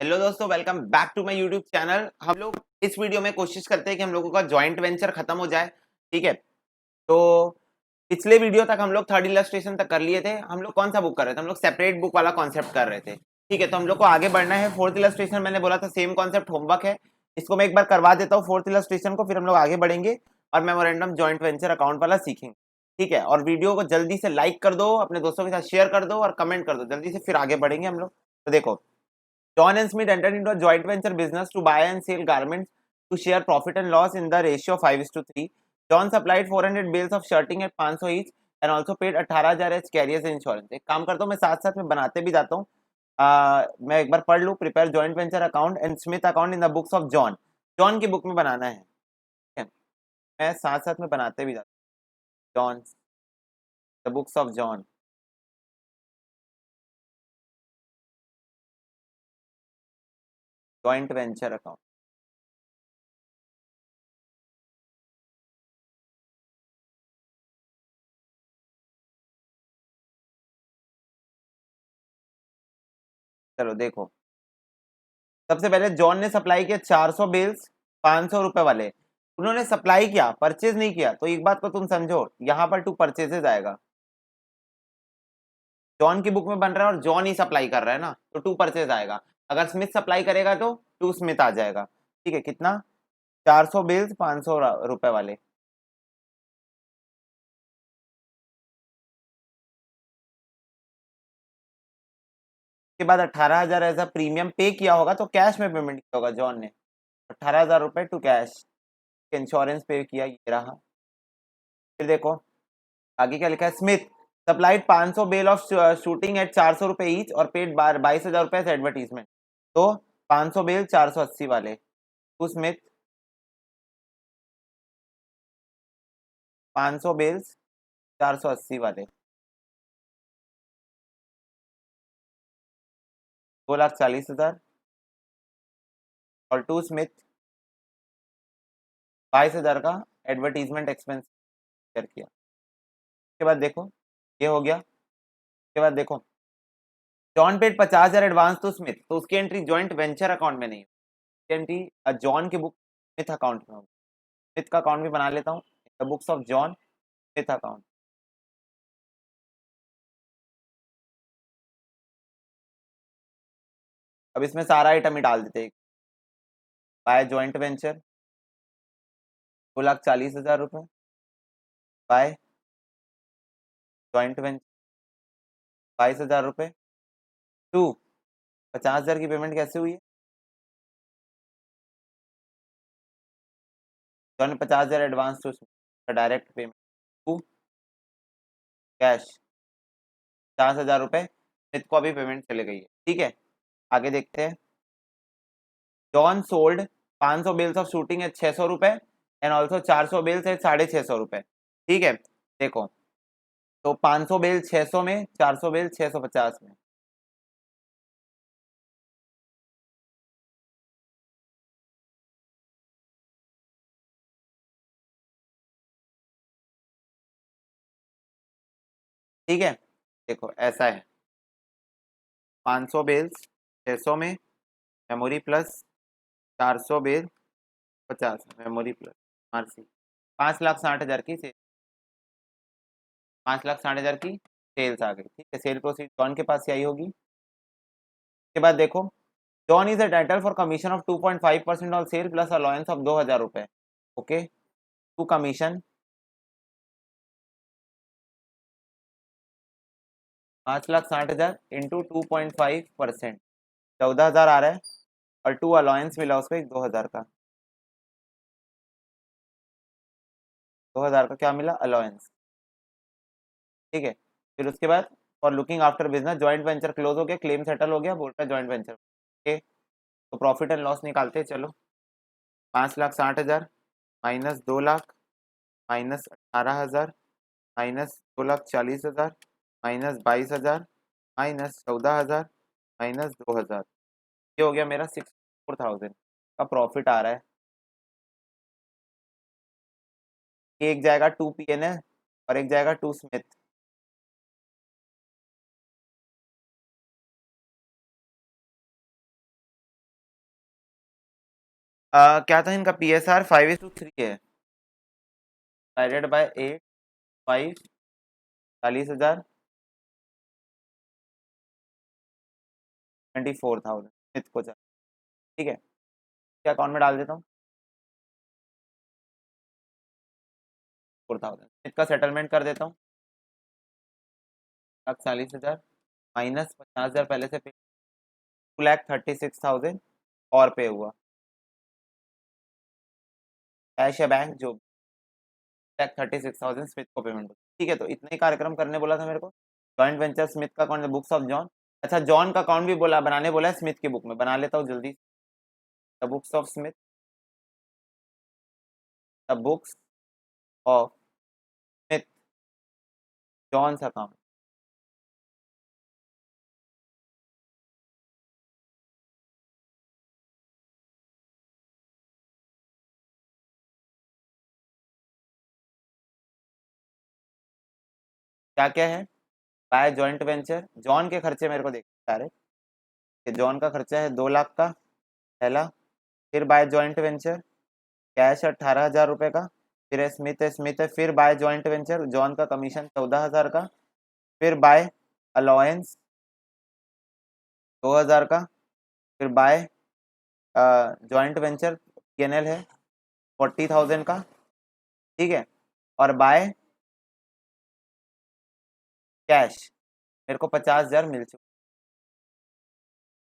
Hello दोस्तों, welcome back to my YouTube channel. हम लोग इस वीडियो में कोशिश करते हैं कि हम लोगों का जॉइंट वेंचर खत्म हो जाए। ठीक है, तो पिछले वीडियो तक हम लोग थर्ड इलस्ट्रेशन तक कर लिए थे। हम लोग कौन सा बुक कर रहे थे? हम लोग सेपरेट बुक वाला कॉन्सेप्ट कर रहे थे। ठीक है, तो हम लोग को आगे बढ़ना है। फोर्थ इलस्ट्रेशन मैंने बोला था सेम कॉन्सेप्ट होमवर्क है, इसको मैं एक बार करवा देता हूँ फोर्थ इलस्ट्रेशन को, फिर हम लोग आगे बढ़ेंगे और मेमोरेंडम जॉइंट वेंचर अकाउंट वाला सीखेंगे। ठीक है, और वीडियो को जल्दी से लाइक कर दो, अपने दोस्तों के साथ शेयर कर दो और कमेंट कर दो जल्दी से, फिर आगे बढ़ेंगे हम लोग। तो देखो, John and Smith entered into a joint venture business to buy and sell garments to share profit and loss in the ratio of 5:3. John supplied 400 bales of shirting at 500 each and also paid 18,000 as carriers insurance. एक काम करता हूँ, मैं साथ साथ में बनाते भी जाता हूँ। मैं एक बार पढ़ लूँ। Prepare joint venture account and Smith account in the books of John. John की बुक में बनाना है, ठीक है? मैं साथ साथ में बनाते भी जाता हूँ। John, the books of John. Joint venture account. चलो देखो, सबसे पहले जॉन ने सप्लाई किया 400 बेल्स, 500 रुपए वाले। उन्होंने सप्लाई किया, परचेज नहीं किया। तो एक बात को तुम समझो, यहाँ पर टू परचेजेज आएगा। जॉन की बुक में बन रहा है और जॉन ही सप्लाई कर रहा है ना, तो टू परचेज आएगा। अगर स्मिथ सप्लाई करेगा तो टू स्मिथ आ जाएगा। ठीक है, कितना? 400 बेल्स, 500 रुपए वाले। के बाद 18,000 एज अ प्रीमियम पे किया होगा, तो कैश में पेमेंट किया होगा जॉन ने। 18,000 रुपए टू कैश, इंश्योरेंस पे किया, ये रहा। फिर देखो आगे क्या लिखा है। Smith supplied 500 bale of shooting at 400 रुपए ईच और पेड 22,000 रुपए एडवर्टीजमेंट। तो 500 बेल 480 वाले टू स्मिथ, 500 बेल्स 480 वाले 2,40,000 और टू स्मिथ 22,000 का एडवर्टीजमेंट एक्सपेंस शेयर किया। उसके बाद देखो ये हो गया। उसके बाद देखो John paid 50,000 advance to Smith, तो उसकी एंट्री जॉइंट वेंचर अकाउंट में नहीं है, उसकी एंट्री जॉन की बुक स्मिथ अकाउंट में होगी। स्मिथ का अकाउंट भी बना लेता हूँ, books of John Smith account. अब इसमें सारा आइटम ही डाल देते हैं। बाय जॉइंट वेंचर 2,40,000 रुपए, बाय जॉइंट वेंचर 22,000 रुपए टू 50,000 की पेमेंट कैसे हुई है? John 50,000 advance to direct payment to cash 50,000 रुपए स्मिथ को अभी पेमेंट चले गई है। ठीक है, आगे देखते हैं। John sold 500 bales of shooting है 600 रुपए एंड ऑल्सो 400 बेल्स है 650 रुपए। ठीक है, देखो तो 500 बेल 600 में, 400 बेल 650 में। ठीक है, देखो ऐसा है। 500 बेल्स 600 में memory plus, 400 bale 50 memory plus RC. 5,60,000 की सेल, 5,60,000 की सेल्स आ गई। ठीक है, सेल प्रोसीड जॉन के पास ही आई होगी। के बाद देखो, John is title for commission of 2.5% on sale plus allowance of 2,000 रुपए। ओके, टू कमीशन 5,60,000 इंटू 2.5%, 14,000 आ रहा है। और टू अलाउंस मिला उसको एक 2,000 का। 2,000 का क्या मिला? अलाउंस। ठीक है, फिर उसके बाद for looking after business joint venture close हो गया, क्लेम सेटल हो गया, बोल रहा है जॉइंट वेंचर। ओके, तो प्रॉफिट एंड लॉस निकालते हैं। चलो, 5,60,000 minus 2,00,000 minus 18,000 minus 2,40,000 minus 22,000 minus 14,000 minus 2,000, ये हो गया मेरा 64,000 का प्रॉफिट आ रहा है। एक जाएगा टू पीएनएल और एक जाएगा टू स्मिथ। क्या था इनका PSR 5:3 है, डिवाइडेड बाय 8, 5, 40,000, 24,000 स्मिथ को चाहिए। ठीक है, क्या अकाउंट में डाल देता हूँ 4,000, स्मिथ का सेटलमेंट कर देता हूँ 1,40,000 माइनस 50,000 पहले से पे, 2,36,000 और पे हुआ कैश या बैंक जो 36,000 स्मिथ को पेमेंट हुआ। ठीक है, तो इतना ही कार्यक्रम करने बोला था मेरे को। जॉइंट वेंचर स्मिथ का अकाउंट, बुक्स ऑफ जॉन। अच्छा, जॉन का अकाउंट भी बोला बनाने, बोला है स्मिथ की बुक में, बना लेता हूँ जल्दी। The books of Smith, the books of Smith John's account. क्या क्या है, बाय जॉइंट वेंचर, जॉन के खर्चे मेरे को देख सारे, कि जॉन का खर्चा है 2 लाख का पहला, फिर बाय जॉइंट वेंचर कैश 18,000 रुपये का, फिर स्मिथ है, स्मिथ है, फिर बाय जॉइंट वेंचर जॉन का कमीशन 14,000 का, फिर बाय अलाउंस 2,000 का, फिर बाय जॉइंट वेंचर PNL है 40,000 का। ठीक है, और बाय कैश मेरे को 50,000 मिल चुका।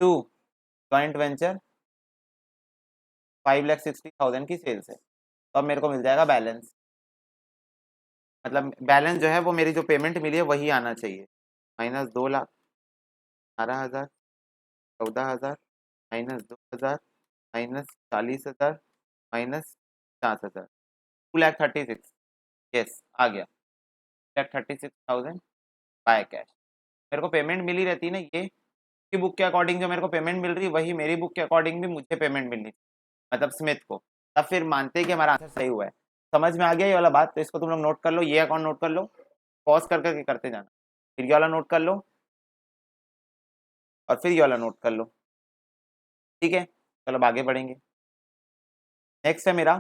टू जॉइंट वेंचर 5,60,000 की सेल्स है, तो अब मेरे को मिल जाएगा बैलेंस, मतलब बैलेंस जो है वो मेरी जो पेमेंट मिली है वही आना चाहिए, minus 2,18,000, 14,000, minus 2,000, minus 40,000, minus 50,000, 2,36,000। Yes, आ गया 2,36,000 बाय कैश। मेरे को पेमेंट मिली रहती है ना, ये की बुक के अकॉर्डिंग जो मेरे को पेमेंट मिल रही है वही मेरी बुक के अकॉर्डिंग भी मुझे पेमेंट मिलनी, मतलब स्मिथ को, तब फिर मानते हैं कि हमारा आंसर सही हुआ है। समझ में आ गया ये वाला बात? तो इसको तुम लोग नोट कर लो, ये अकाउंट नोट कर लो, पॉज कर करके करते जाना, फिर ये वाला नोट कर लो और फिर ये वाला नोट कर लो। ठीक है, चलो अब आगे बढ़ेंगे। नेक्स्ट है मेरा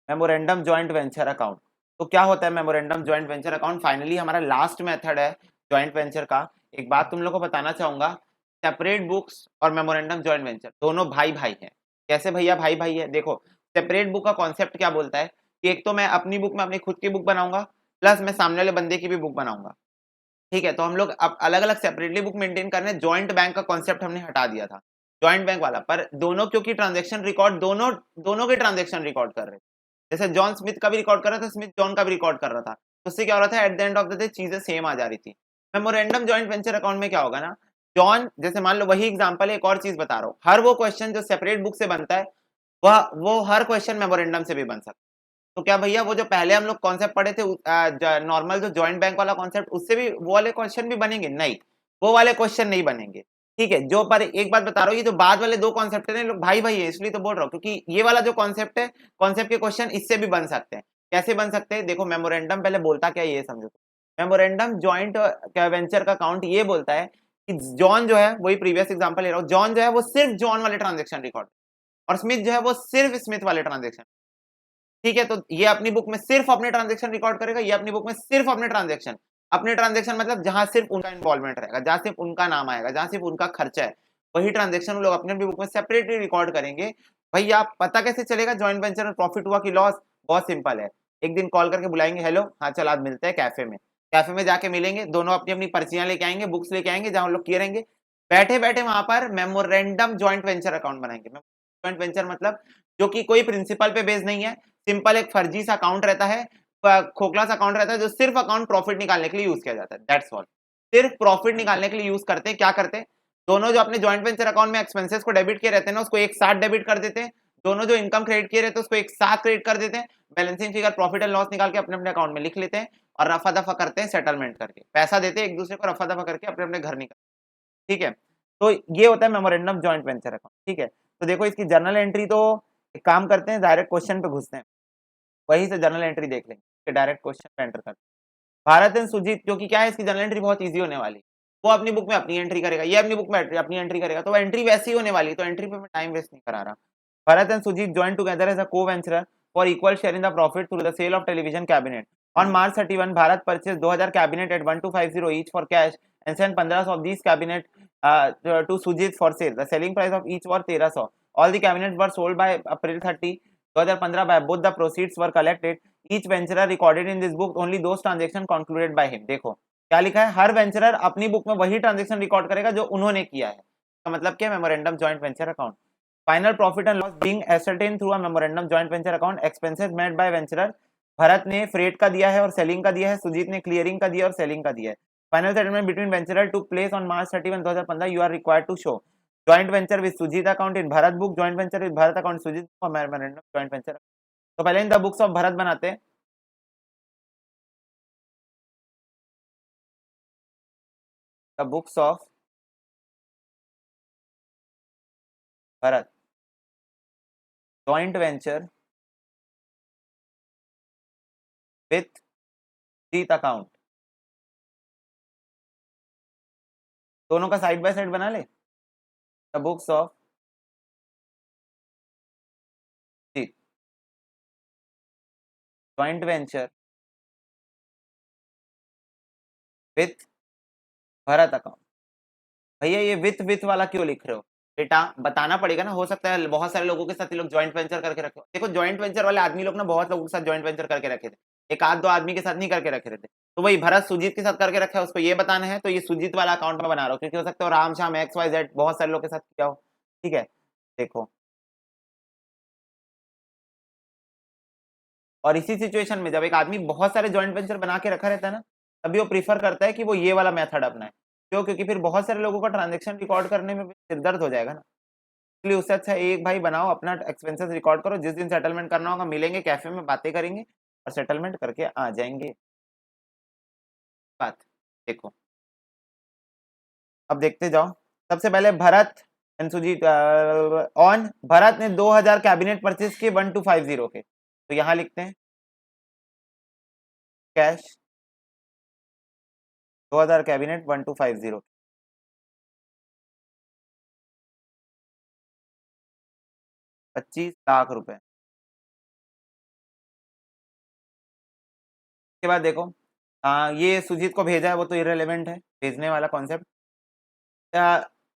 मेमोरेंडम जॉइंट वेंचर अकाउंट। तो क्या होता है memorandum joint venture account? Finally हमारा लास्ट मेथड है जॉइंट वेंचर का। एक बात तुम लोग को बताना चाहूंगा, सेपरेट बुक्स और मेमोरेंडम जॉइंट वेंचर दोनों भाई भाई हैं। कैसे भैया भाई भाई है? देखो, सेपरेट बुक का कॉन्सेप्ट क्या बोलता है कि एक तो मैं अपनी बुक में अपनी खुद की बुक बनाऊंगा, प्लस मैं सामने वाले बंदे की भी बुक बनाऊंगा। ठीक है, तो हम लोग अब अलग अलग सेपरेटली बुक मेंटेन करने, जॉइंट बैंक का कॉन्सेप्ट हमने हटा दिया था, जॉइंट बैंक वाला, पर दोनों क्योंकि ट्रांजेक्शन रिकॉर्ड दोनों दोनों के ट्रांजेक्शन रिकॉर्ड कर रहे थे। जैसे जॉन स्मिथ का भी रिकॉर्ड कर रहा था, स्मिथ जॉन का भी रिकॉर्ड कर रहा था, तो उससे क्या हो रहा था, at the end of the day चीजें सेम आ जा रही थी। मेमोरेंडम जॉइंट वेंचर अकाउंट में क्या होगा ना, जॉन जैसे मान लो, वही एग्जांपल है, एक और चीज बता रहा हूँ, हर वो क्वेश्चन जो सेपरेट बुक से बनता है वो हर क्वेश्चन मेमोरेंडम से भी बन सकता है। तो क्या भैया वो जो पहले हम लोग कॉन्सेप्ट पढ़े थे, नॉर्मल जो जॉइंट बैंक वाला कॉन्सेप्ट, उससे भी वो वाले क्वेश्चन भी बनेंगे? नहीं, वो वाले क्वेश्चन नहीं बनेंगे। ठीक है, जो पर एक बात बता रहा हूँ, ये जो बाद वाले दो कॉन्सेप्ट है लोग भाई भाई है, इसलिए तो बोल रहा हूँ, क्योंकि ये वाला जो कॉन्सेप्ट है, कॉन्सेप्ट के क्वेश्चन इससे भी बन सकते हैं। कैसे बन सकते हैं? देखो, मेमोरेंडम पहले बोलता क्या ये समझो। मेमोरेंडम जॉइंट वेंचर का अकाउंट ये बोलता है कि जॉन जो है, वही प्रीवियस एग्जांपल ले रहा हूँ, जॉन जो है वो सिर्फ जॉन वाले ट्रांजेक्शन रिकॉर्ड, और स्मिथ जो है वो सिर्फ स्मिथ वाले ट्रांजेक्शन। ठीक है, तो ये अपनी बुक में सिर्फ अपने ट्रांजेक्शन रिकॉर्ड करेगा, ये अपनी बुक में सिर्फ अपने ट्रांजेक्शन मतलब जहां सिर्फ उनका इन्वॉल्वमेंट रहेगा, जहां सिर्फ उनका नाम आएगा, जहां सिर्फ उनका खर्चा है, वही ट्रांजेक्शन लोग अपने बुक में सेपरेटली रिकॉर्ड करेंगे। भैया पता कैसे चलेगा ज्वाइंट वेंचर में प्रॉफिट हुआ कि लॉस? बहुत सिंपल है, एक दिन कॉल करके बुलाएंगे, हेलो हाँ चल आज मिलते हैं कैफे में, कैफे में जाके मिलेंगे, दोनों अपनी अपनी पर्चियां लेके आएंगे, बुक्स लेके आएंगे, जहां लोग किए रहेंगे, बैठे बैठे वहां पर मेमोरेंडम ज्वाइंट वेंचर अकाउंट बनाएंगे। ज्वाइंट वेंचर मतलब जो कि कोई प्रिंसिपल पे बेस नहीं है, सिंपल एक फर्जी सा अकाउंट रहता है, खोखला सा अकाउंट रहता है, जो सिर्फ अकाउंट प्रॉफिट निकालने के लिए यूज किया जाता है, दैट्स ऑल। सिर्फ प्रॉफिट निकालने के लिए यूज करते हैं। क्या करते हैं, दोनों जो अपने जॉइंट वेंचर अकाउंट में एक्सपेंसेस को डेबिट किए रहते हैं ना, उसको एक साथ डेबिट कर देते हैं, दोनों जो इनकम क्रेडिट किए रहते हैं उसको एक साथ क्रेडिट कर देते हैं, balancing figure profit and loss निकाल के अपने अपने अकाउंट में लिख लेते हैं, और रफा दफा करते हैं सेटलमेंट करके, पैसा देते हैं एक दूसरे को, रफा दफा करके अपने अपने घर निकल। ठीक है, तो ये होता है मेमोरेंडम जॉइंट वेंचर अकाउंट। ठीक है, तो देखो इसकी जर्नल एंट्री, तो एक काम करते हैं, डायरेक्ट क्वेश्चन पे घुसते हैं, वहीं से जर्नल एंट्री देख लेंगे, डायरेक्ट क्वेश्चन पे एंटर करते हैं। भारत एंड सुजीत, क्योंकि क्या है इसकी जर्नल एंट्री बहुत इजी होने वाली, वो अपनी बुक में अपनी एंट्री करेगा, ये अपनी बुक में अपनी एंट्री करेगा, तो एंट्री वैसी होने वाली, तो एंट्री पे मैं टाइम वेस्ट नहीं करा रहा। Bharat and Sujit joined together as a co-venturer for equal share in the profit through the sale of television cabinet. On March 31, Bharat purchased 2000 cabinet at 1250 each for cash and sent 1500 of these cabinet to Sujit for sale. The selling price of each was 1300. All the cabinets were sold by April 30, 2015 by both the proceeds were collected. Each venturer recorded in this book only those transactions concluded by him. देखो क्या लिखा है, हर वेंचरर अपनी book में वही transaction record करेगा जो उन्होंने किया है. तो मतलब क्या, memorandum joint venture account. Final profit and loss being ascertain through a memorandum joint venture account. Expenses made by वेंचरर. Bharat ने फ्रेट का दिया है और सेलिंग का दिया है, सुजीत ने क्लियरिंग का दिया और सेलिंग का दिया है. Final settlement between venturer took place on March 31, 2015. You are required to show joint venture with Sujit account in Bharat book, joint venture with Bharat account Sujit और मेमोरेंडम जॉइंट वेंचर. तो पहले in the books of Bharat बनाते हैं. The books of Bharat joint venture with Jeet account. दोनों का side by side बना ले. The books of Jeet joint venture with Bharat account. भैया ये विथ वाला क्यों लिख रहे हो बेटा, बताना पड़ेगा ना. हो सकता है बहुत सारे लोगों के साथ ये लोग जॉइंट वेंचर करके रखे हो. देखो जॉइंट वेंचर वाले आदमी लोग ना बहुत लोगों के साथ जॉइंट वेंचर करके रखे थे, एक आध दो आदमी के साथ नहीं करके रखे थे. तो वही भरत सुजीत के साथ करके रखा है, उसको ये बताना है. तो ये सुजीत वाला अकाउंट में बना रहा हूँ क्योंकि हो सकता है राम श्याम XYZ बहुत सारे लोग के साथ किया हो. ठीक है, देखो. और इसी सिचुएशन में जब एक आदमी बहुत सारे जॉइंट वेंचर बना के रखा रहता है ना, तभी वो प्रीफर करता है कि वो ये वाला मेथड अपनाए. क्यों? क्योंकि फिर बहुत सारे लोगों का ट्रांजेक्शन रिकॉर्ड करने में सिरदर्द हो जाएगा ना. इसलिए उससे अच्छा एक भाई बनाओ, अपना एक्सपेंसेस रिकॉर्ड करो, जिस दिन सेटलमेंट करना होगा मिलेंगे कैफे में, बातें करेंगे और सेटलमेंट करके आ जाएंगे. बात देखो, अब देखते जाओ. सबसे पहले भरत एंड सुजीत ऑन भरत ने 2000 कैबिनेट परचेज किए 1250 के. तो यहां लिखते हैं कैश 2000 कैबिनेट 1250, 25 लाख रुपए. उसके बाद देखो ये सुजीत को भेजा है, वो तो इरेलीवेंट है, भेजने वाला कॉन्सेप्ट.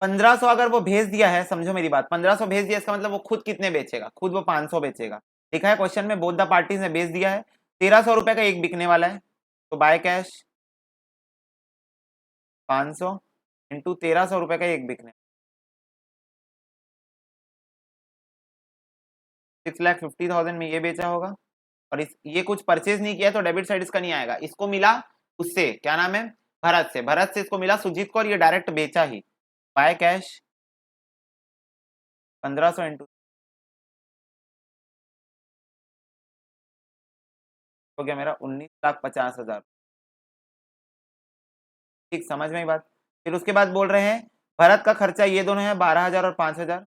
1500 अगर वो भेज दिया है, समझो मेरी बात, 1500 भेज दिया इसका मतलब वो खुद कितने बेचेगा, खुद वो 500 बेचेगा. लिखा है क्वेश्चन में बोथ द पार्टीज ने बेच दिया है. 1300 रुपए का एक बिकने वाला है. तो बाय कैश 500 इंटू 1300 रुपए का एक बिकने, 6,50,000 में ये बेचा होगा. और ये कुछ परचेज नहीं किया तो डेबिट साइड इसका नहीं आएगा. इसको मिला उससे, क्या नाम है, भरत से. भरत से इसको मिला सुजीत को और ये डायरेक्ट बेचा ही. बाय कैश 1500 इंटू हो गया मेरा 19,50,000. ठीक, समझ में ही बात. फिर उसके बाद बोल रहे हैं भरत का खर्चा ये दोनों है 12,000 और 5,000.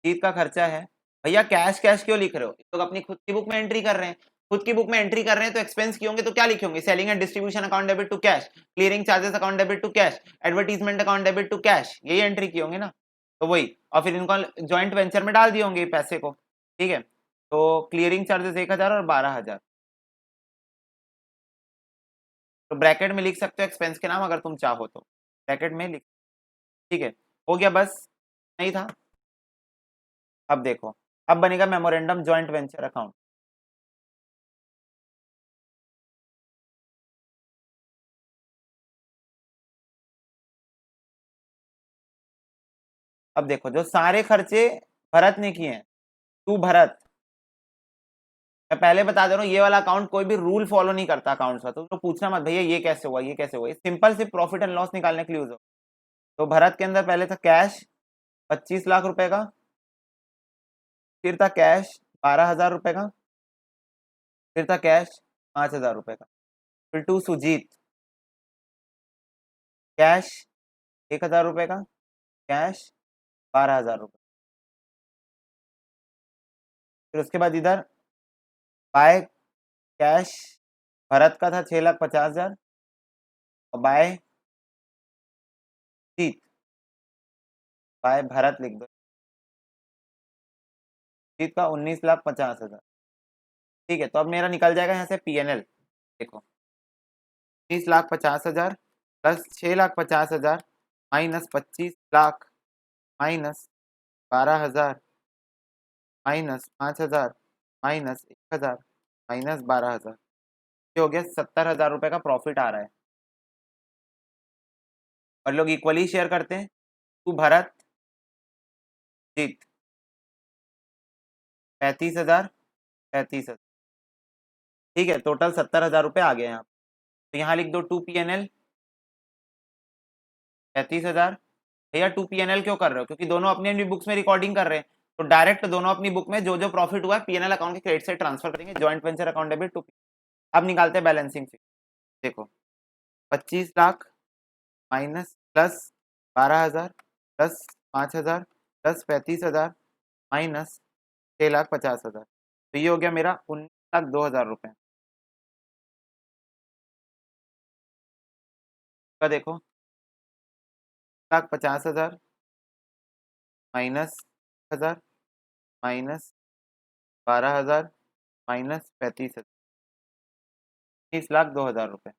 जीत का खर्चा है. भैया कैश कैश क्यों लिख रहे हो, तो अपनी खुद की बुक में एंट्री कर रहे हैं. खुद की बुक में एंट्री कर रहे हैं तो एक्सपेंस की होंगे तो क्या लिखे होंगे, selling and distribution account debit to cash, clearing charges account debit to cash, advertisement account debit to cash, यही एंट्री की होंगे ना. तो वही, और फिर इनको ज्वाइंट वेंचर में डाल दिए होंगे पैसे को. ठीक है, तो क्लियरिंग चार्जेस 1,000 और 12,000. तो ब्रैकेट में लिख सकते हो एक्सपेंस के नाम अगर तुम चाहो तो, ब्रैकेट में लिख. ठीक है, हो गया बस, नहीं था. अब देखो, अब बनेगा मेमोरेंडम जॉइंट वेंचर अकाउंट. अब देखो जो सारे खर्चे भरत ने किए हैं, तू भरत, मैं पहले बता दे रहा हूँ ये वाला अकाउंट कोई भी रूल फॉलो नहीं करता अकाउंट्स का. तो पूछना मत भैया ये कैसे हुआ, ये कैसे हुआ. सिंपल सिर्फ प्रॉफिट एंड लॉस निकालने के लिए यूज हो. तो भरत के अंदर पहले था कैश 25 लाख रुपए का, फिर था कैश 12,000 रुपए का, फिर था कैश 5,000 रुपए का, फिर टू सुजीत कैश 1,000 रुपए का, कैश 12,000 रुपए. फिर उसके बाद इधर बाय कैश भरत का था 6,50,000 और बाय जीत, बाय भरत लिख दो, जीत का 19,50,000। ठीक है, तो अब मेरा निकल जाएगा यहाँ से PNL। देखो 19,50,000 plus 6,50,000 minus 25 lakh minus 12,000 minus 5,000 minus 1,000 minus 12,000, ये हो गया 70,000 रुपए का प्रॉफिट आ रहा है। और लोग इक्वली शेयर करते हैं, तू भरत जीत 35,000 35,000। ठीक है, टोटल 70,000 रुपए आ गए यहाँ। तो यहाँ लिख दो 2PNL 35,000। भैया 2PNL क्यों कर रहे हो? क्योंकि दोनों अपनी अपनी बुक्स में रिकॉर्डिंग कर रहे हैं, तो डायरेक्ट दोनों अपनी बुक में जो जो प्रॉफिट हुआ है PNL अकाउंट के क्रेडिट से ट्रांसफर करेंगे, joint venture account debit to. अब निकालते हैं बैलेंसिंग फी। देखो 25 lakh minus plus 12,000 plus 5,000 plus 35,000 minus 6,50,000, तो ये हो गया मेरा 19,02,000 रुपए का। देखो 1,50,000 माइनस 1,000 माइनस 12,000 माइनस 35,000, 19,02,000 रुपए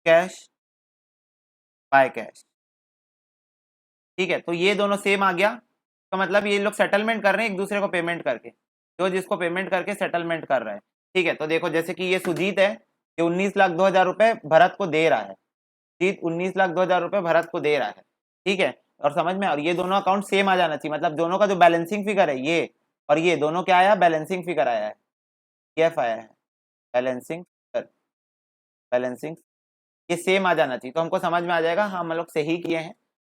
कैश बाय कैश। ठीक है, तो ये दोनों सेम आ गया, तो मतलब ये लोग सेटलमेंट कर रहे हैं एक दूसरे को पेमेंट करके, जो जिसको पेमेंट करके सेटलमेंट कर रहा है। ठीक है, तो देखो जैसे कि ये सुजीत है, ये 19,02,000 रुपए भरत को दे रहा है, सुजीत 19,02,000 रुपए भरत को दे रहा है। ठीक है, और समझ में, और ये दोनों अकाउंट सेम आ जाना चाहिए, मतलब दोनों का जो बैलेंसिंग फिगर है ये और ये दोनों क्या आया, बैलेंसिंग फिगर आया है, PF आया है, बैलेंसिंग बैलेंसिंग, ये सेम आ जाना चाहिए, तो हमको समझ में आ जाएगा हाँ हम लोग सही किए हैं।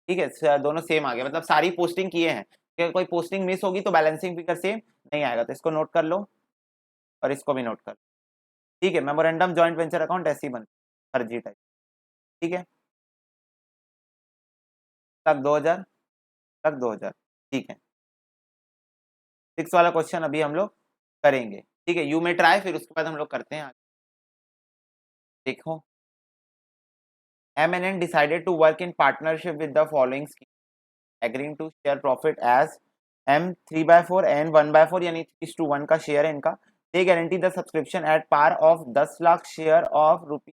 ठीक है, दोनों सेम आ गए, मतलब सारी पोस्टिंग किए हैं, कि कोई पोस्टिंग मिस होगी तो बैलेंसिंग फिगर सेम नहीं आएगा, तो इसको नोट कर लो और इसको भी नोट कर लो। ठीक है, मेमोरेंडम जॉइंट वेंचर अकाउंट ऐसे ही बनता है, फर्जी टाइप। ठीक है, 1,02,000 1,02,000। ठीक है, 6 वाला क्वेश्चन अभी हम लोग करेंगे। ठीक है, यू में ट्राई, फिर उसके बाद हम लोग करते हैं। देखो M&N decided to work in partnership with the following scheme, agreeing to share profit as M 3/4 N 1/4, यानी 3:1 का शेयर है इनका। They guarantee the subscription at par of 10 lakh share of rupees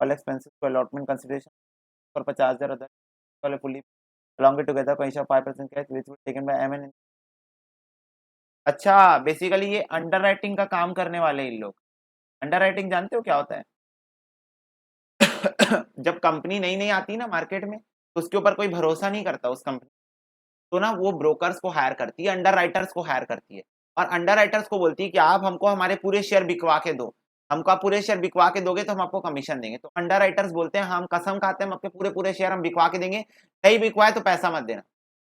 all expenses to allotment consideration for 50,000 other वाले fully along it together commission 5% cash which was taken by M&N। अच्छा, basically ये under writing का काम करने वाले हैं इन लोग। Under writing जानते हो क्या होता है? जब कंपनी नई नई आती है ना मार्केट में, तो उसके ऊपर कोई भरोसा नहीं करता उस कंपनी, तो ना वो ब्रोकर्स को हायर करती है, अंडर राइटर्स को हायर करती है, और अंडर राइटर्स को बोलती है कि आप हमको हमारे पूरे शेयर बिकवा के दो, हमको आप पूरे शेयर बिकवा के दोगे तो हम आपको कमीशन देंगे। तो अंडर राइटर्स बोलते हैं हम कसम खाते हैं, हम आपके पूरे पूरे शेयर हम बिकवा के देंगे, नहीं बिकवाए तो पैसा मत देना,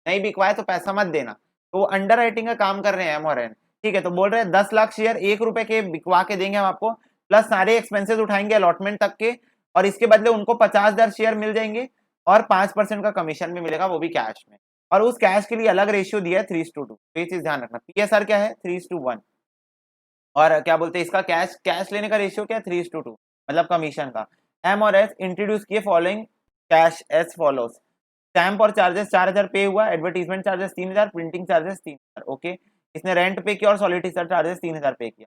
नहीं बिकवाए तो पैसा मत देना। तो वो अंडर राइटिंग का काम कर रहे हैं M&N। ठीक है, तो बोल रहे हैं 10 लाख शेयर 1 रुपए के बिकवा के देंगे हम आपको, प्लस सारे एक्सपेंसेस उठाएंगे अलॉटमेंट तक के, और इसके बदले उनको 50,000 शेयर मिल जाएंगे और 5% का कमीशन भी मिलेगा, वो भी कैश में। और उस कैश के लिए अलग रेशियो दिया है 3:2, तो ये चीज ध्यान रखना। PSR क्या है? 3:1। और क्या बोलते हैं इसका, कैश कैश लेने का रेशियो क्या है? 3:2, मतलब कमीशन का। M और S इंट्रोड्यूस किए following cash as follows. Stamp और चार्जेस 4,000 पे हुआ, advertisement charges 3,000, printing charges 3,000। Okay, इसने रेंट पे किया और सॉलिसिटर चार्जेस 3,000 पे किया।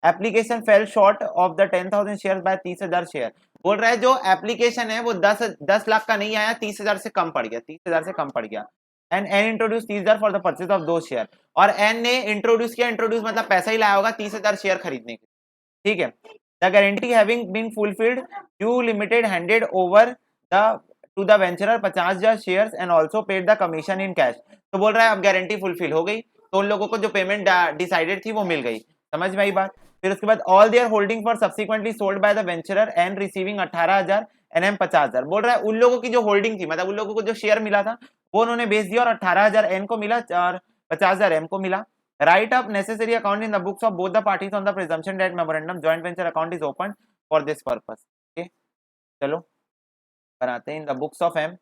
Application fell short of the 10,000 share by 30,000 share. बोल रहा है जो एप्लीकेशन है वो 10 लाख का नहीं आया, 30,000 से कम पड़ गया, 30,000 से कम पड़ गया। And N introduce 30,000 for the purchase of दो शेयर, और एन ने इंट्रोड्यूस किया, इंट्रोड्यूस मतलब पैसा ही लाया होगा 30,000 शेयर खरीदने के। ठीक है, the guarantee having been fulfilled, you limited handed over the to the venturer 50,000 shares and also paid the commission in cash. तो बोल रहा है अब गारंटी फुलफिल हो गई, तो उन लोगों को जो पेमेंट डिसाइडेड थी वो मिल गई। समझ में आई बात? फिर उसके बाद all there holding for subsequently sold by the venturer and receiving 18,000 NM 50,000। बोल रहा है उन लोगों की जो होल्डिंग थी, मतलब उन लोगों को जो शेयर मिला था वो उन्होंने बेच दिया, और 18,000 N को मिला और 50,000 M को मिला। Write up necessary account in the books of both the parties on the presumption that memorandum joint venture account is open for this purpose. Okay, चलो बनाते हैं in the books of M।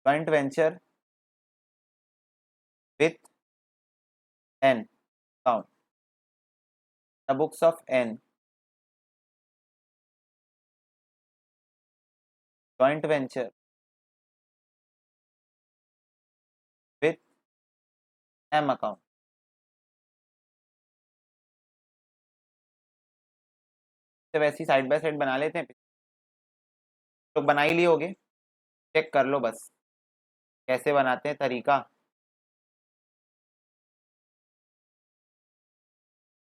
Joint venture with N account, the books of N, joint venture with M account. तो वैसी side by side बना लेते हैं, तो बना ही लिए होगे, चेक कर लो बस कैसे बनाते हैं तरीका।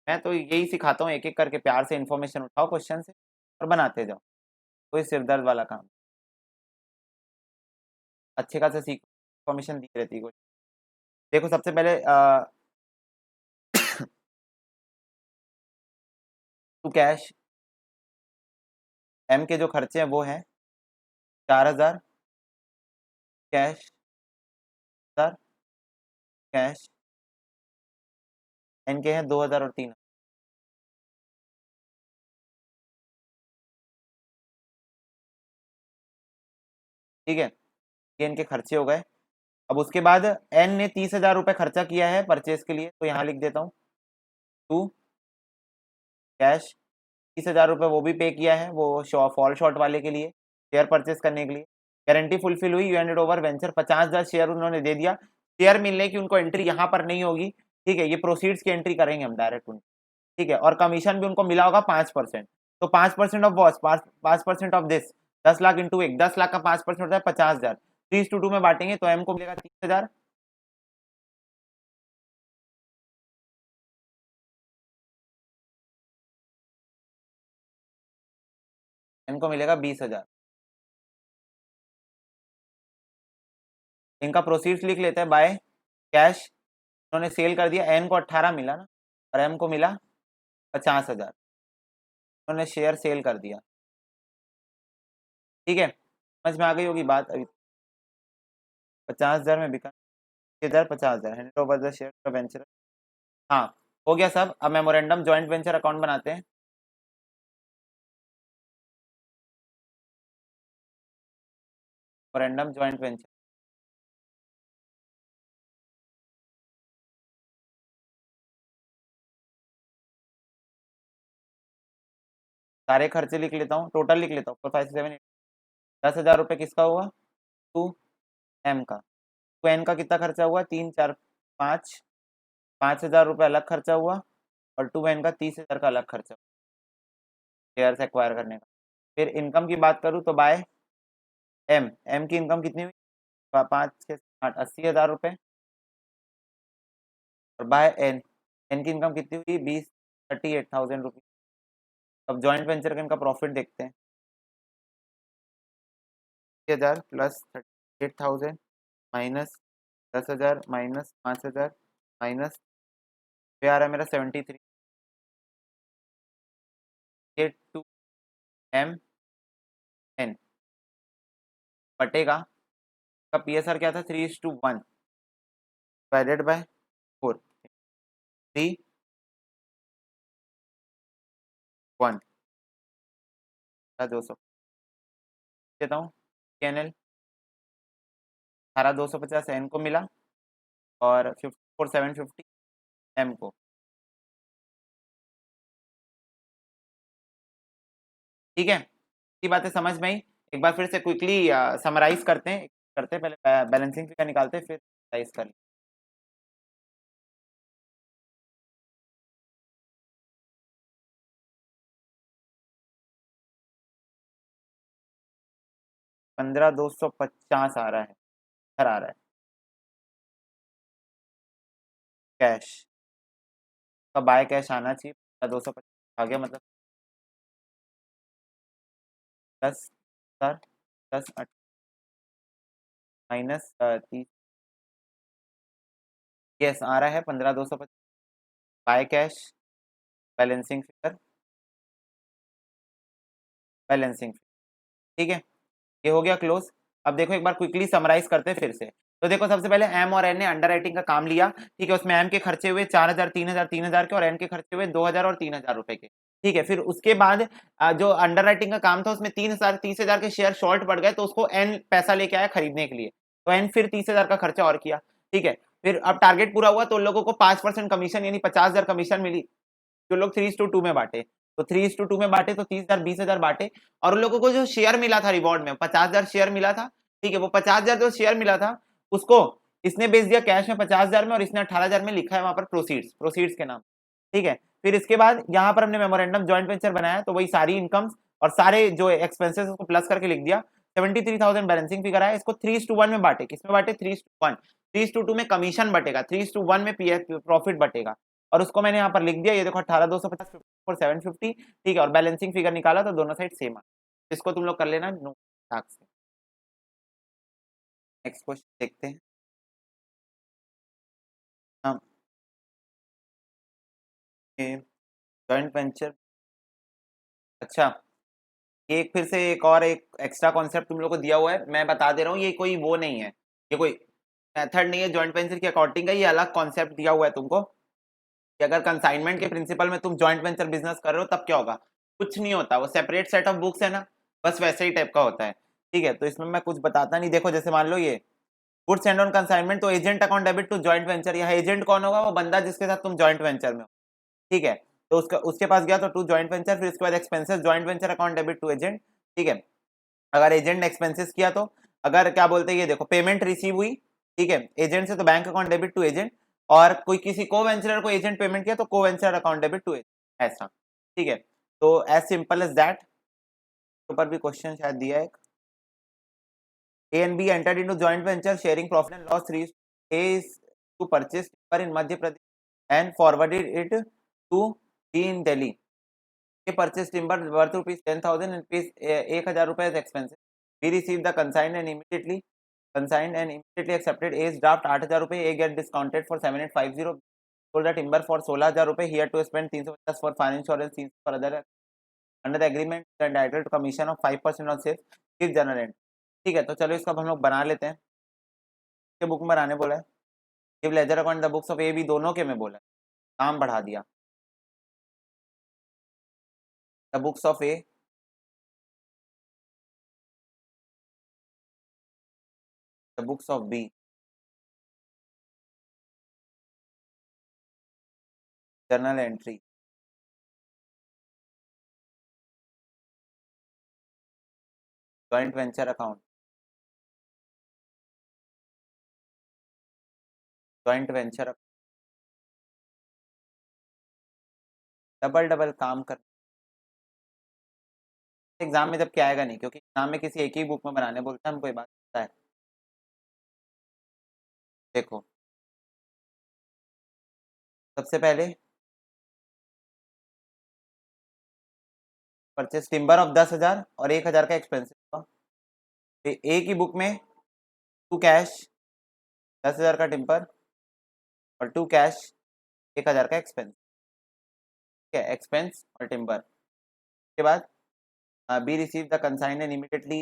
मैं तो यही सिखाता हूँ, एक एक करके प्यार से इन्फॉर्मेशन उठाओ क्वेश्चन से और बनाते जाओ, कोई सिरदर्द वाला काम। अच्छे खासा सीख इन्फॉर्मेशन दी रहती है कुछ। देखो सबसे पहले टू कैश एम के जो खर्चे हैं वो हैं 4000 कैश, सर कैश, एन के हैं 2000 और 3000। ठीक है, ये इनके खर्चे हो गए। अब उसके बाद एन ने 30,000 रुपये खर्चा किया है परचेज के लिए, तो यहाँ लिख देता हूँ टू कैश 30,000 रुपये वो भी पे किया है, वो फॉल शॉर्ट वाले के लिए शेयर परचेज करने के लिए। गारंटी फुलफिल हुई, you ended over venture, 50,000 share उन्होंने दे दिया। शेयर मिलने की उनको एंट्री यहाँ पर नहीं होगी, ठीक है, ये प्रोसीड्स की एंट्री करेंगे हम डायरेक्ट उनको, ठीक है। और कमीशन भी उनको मिला होगा 5%, तो 5% of watch 5% of this 10 lakh into 1, 10 lakh का 5% होता है 50,000, 3:2 में बांटेंगे तो एम को मिलेगा 30,000, एम को मिलेगा 20,000। इनका प्रोसीड्स लिख लेते हैं, बाय कैश उन्होंने सेल कर दिया, एन को 18 मिला ना, और एम को मिला 50,000, उन्होंने शेयर सेल कर दिया, ठीक है। समझ में आ गई होगी बात अभी। 50,000 में बिका, 50,000 hand over the share venture. हाँ हो गया सब। अब मेमोरेंडम जॉइंट वेंचर अकाउंट बनाते हैं। मेमोरेंडम जॉइंट वेंचर, सारे खर्चे लिख लेता हूँ, टोटल लिख लेता हूँ 4 5 6 7 8। 10,000 रुपये किसका हुआ, टू एम का। टू एन का कितना खर्चा हुआ, 3 4 5, 5,000 रुपये अलग खर्चा हुआ, और टू एन का 30,000 का अलग खर्चा शेयर से एक्वायर करने का। फिर इनकम की बात करूँ तो बाय एम, एम की इनकम कितनी हुई, 5 6 8 80,000 रुपये, और बाय एन, एन की इनकम कितनी हुई 38,000 रुपये। अब जॉइंट वेंचर का इनका प्रॉफिट देखते हैं, 30,000 प्लस 38,000 माइनस 10,000 माइनस 5,000 माइनस पे आ रहा है मेरा 73, ये टू एम एन बटेगा का पी एस आर क्या था 3:1 डिवाइडेड बाय 4, 3:1 200 देता हूँ, एन एल 18,250 एन को मिला, और 54,750 एम को। ठीक है, ये बातें समझ में आई। एक बार फिर से क्विकली समराइज करते हैं, पहले बैलेंसिंग फिगर निकालते हैं फिर समराइज कर लें। पंद्रह 250 आ रहा है, घर आ रहा है कैश का, बाय कैश आना चाहिए 250 आ गया, मतलब 10 सर 10 माइनस 30, यस आ रहा है 15,250 by cash, balancing figure, balancing, ठीक है, ये हो गया क्लोज। अब देखो एक बार क्विकली समराइज करते हैं फिर से। तो देखो सबसे पहले एम और एन ने अंडर राइटिंग का काम लिया, ठीक है, उसमें एम के खर्चे हुए 4,000 3,000 3,000 के, और एन के खर्चे हुए 2,000 और 3,000 रुपए के, ठीक है। फिर उसके बाद जो अंडर राइटिंग का काम था उसमें 3,000 30,000 के शेयर शॉर्ट पड़ गए, तो उसको एन पैसा लेके आया खरीदने के लिए, तो एन फिर 30,000 का खर्चा और किया, ठीक है। फिर अब टारगेट पूरा हुआ तो उन लोगों को 5% कमीशन यानी 50,000 कमीशन मिली, जो लोग 3:2 में बांटे, तो 3:2 में बांटे तो 30,000 20,000 बांटे, और उन लोगों को जो शेयर मिला था रिवॉर्ड में 50,000 शेयर मिला था, ठीक है। वो 50,000 जो शेयर मिला था उसको इसने बेच दिया कैश में 50,000 में, और इसने 18,000 में लिखा है वहां पर प्रोसीड्स के नाम, ठीक है। फिर इसके बाद यहाँ पर हमने मेमोरेंडम जॉइंट वेंचर बनाया, तो वही सारी इनकम्स और सारे जो एक्सपेंसेस उसको प्लस करके लिख दिया। 73,000 बैलेंसिंग फिगर आया, इसको 3:1 में बांटे, किसमें बांटे 3:1, 3:2 में कमीशन बटेगा, 3:1 में प्रॉफिट बटेगा, और उसको मैंने यहाँ पर लिख दिया, ये देखो 18,250 और 750, ठीक है। और बैलेंसिंग फिगर निकाला तो दोनों साइड सेम आ, इसको तुम लोग कर लेना नो टैक्स से। नेक्स्ट क्वेश्चन देखते हैं हम, जॉइंट वेंचर। अच्छा, एक फिर से एक और एक एक्स्ट्रा कॉन्सेप्ट तुम लोग को दिया हुआ है, मैं बता दे रहा हूँ, ये कोई वो नहीं है, ये कोई मेथड नहीं है जॉइंट वेंचर की अकाउंटिंग का, ये अलग कॉन्सेप्ट दिया हुआ है तुमको कि अगर कंसाइनमेंट के प्रिंसिपल में तुम जॉइंट वेंचर बिजनेस कर रहे हो तब क्या होगा। कुछ नहीं होता, वो सेपरेट सेट ऑफ बुक्स है ना, बस वैसे ही टाइप का होता है, ठीक है। तो इसमें मैं कुछ बताता नहीं, देखो जैसे मान लो ये गुड्स एंड ऑन कंसाइनमेंट, तो agent account debit to joint venture, यहाँ एजेंट कौन होगा, वो बंदा जिसके साथ तुम जॉइंट वेंचर में हो, ठीक है। तो उसका उसके पास गया तो टू जॉइंट वेंचर, फिर उसके बाद expenses joint venture account debit to agent, ठीक है। अगर एजेंट ने एक्सपेंसेस किया तो अगर क्या बोलते हैं, ये देखो पेमेंट रिसीव हुई, ठीक है, एजेंट से, तो bank account debit to agent, और कोई किसी को वेंचरर को एजेंट पेमेंट किया तो को venture account debit to agent, ऐसा, ठीक है। तो एज सिंपल एज दैट, ऊपर भी क्वेश्चन शायद दिया है, A and B entered into joint venture sharing profit and loss. A is to purchase timber in Madhya Pradesh and forwarded it to B in Delhi. A purchased timber worth rupees 10,000 and rupees 1,000 rupees expenses. B received the consigned and immediately accepted A's draft 8,000 rupees. A get discounted for 7,850. Sold the timber for 16,000 rupees. He had to spend 350 for fire insurance, for other. Under the agreement, entitled to commission of 5% on sales. Give general end. ठीक है, तो चलो इसका हम लोग बना लेते हैं, के बुक में बनाने बोला है, give ledger account the books of A B दोनों के में बोला है, काम बढ़ा दिया, the books of A, the books of B, journal entry, joint venture account, joint venture, double double काम कर, एग्जाम में जब क्या आएगा नहीं, क्योंकि एग्जाम में किसी एक ही बुक में बनाने बोलते हैं, हमको ये बात पता है। देखो सबसे पहले परचेस टिम्बर ऑफ 10,000 और 1,000 का एक्सपेंसिव हुआ, ए की बुक में टू कैश 10,000 का टिम्बर और टू कैश 1,000 का एक्सपेंस, ठीक है, एक्सपेंस और टिम्बर। के बाद B receive the consign and immediately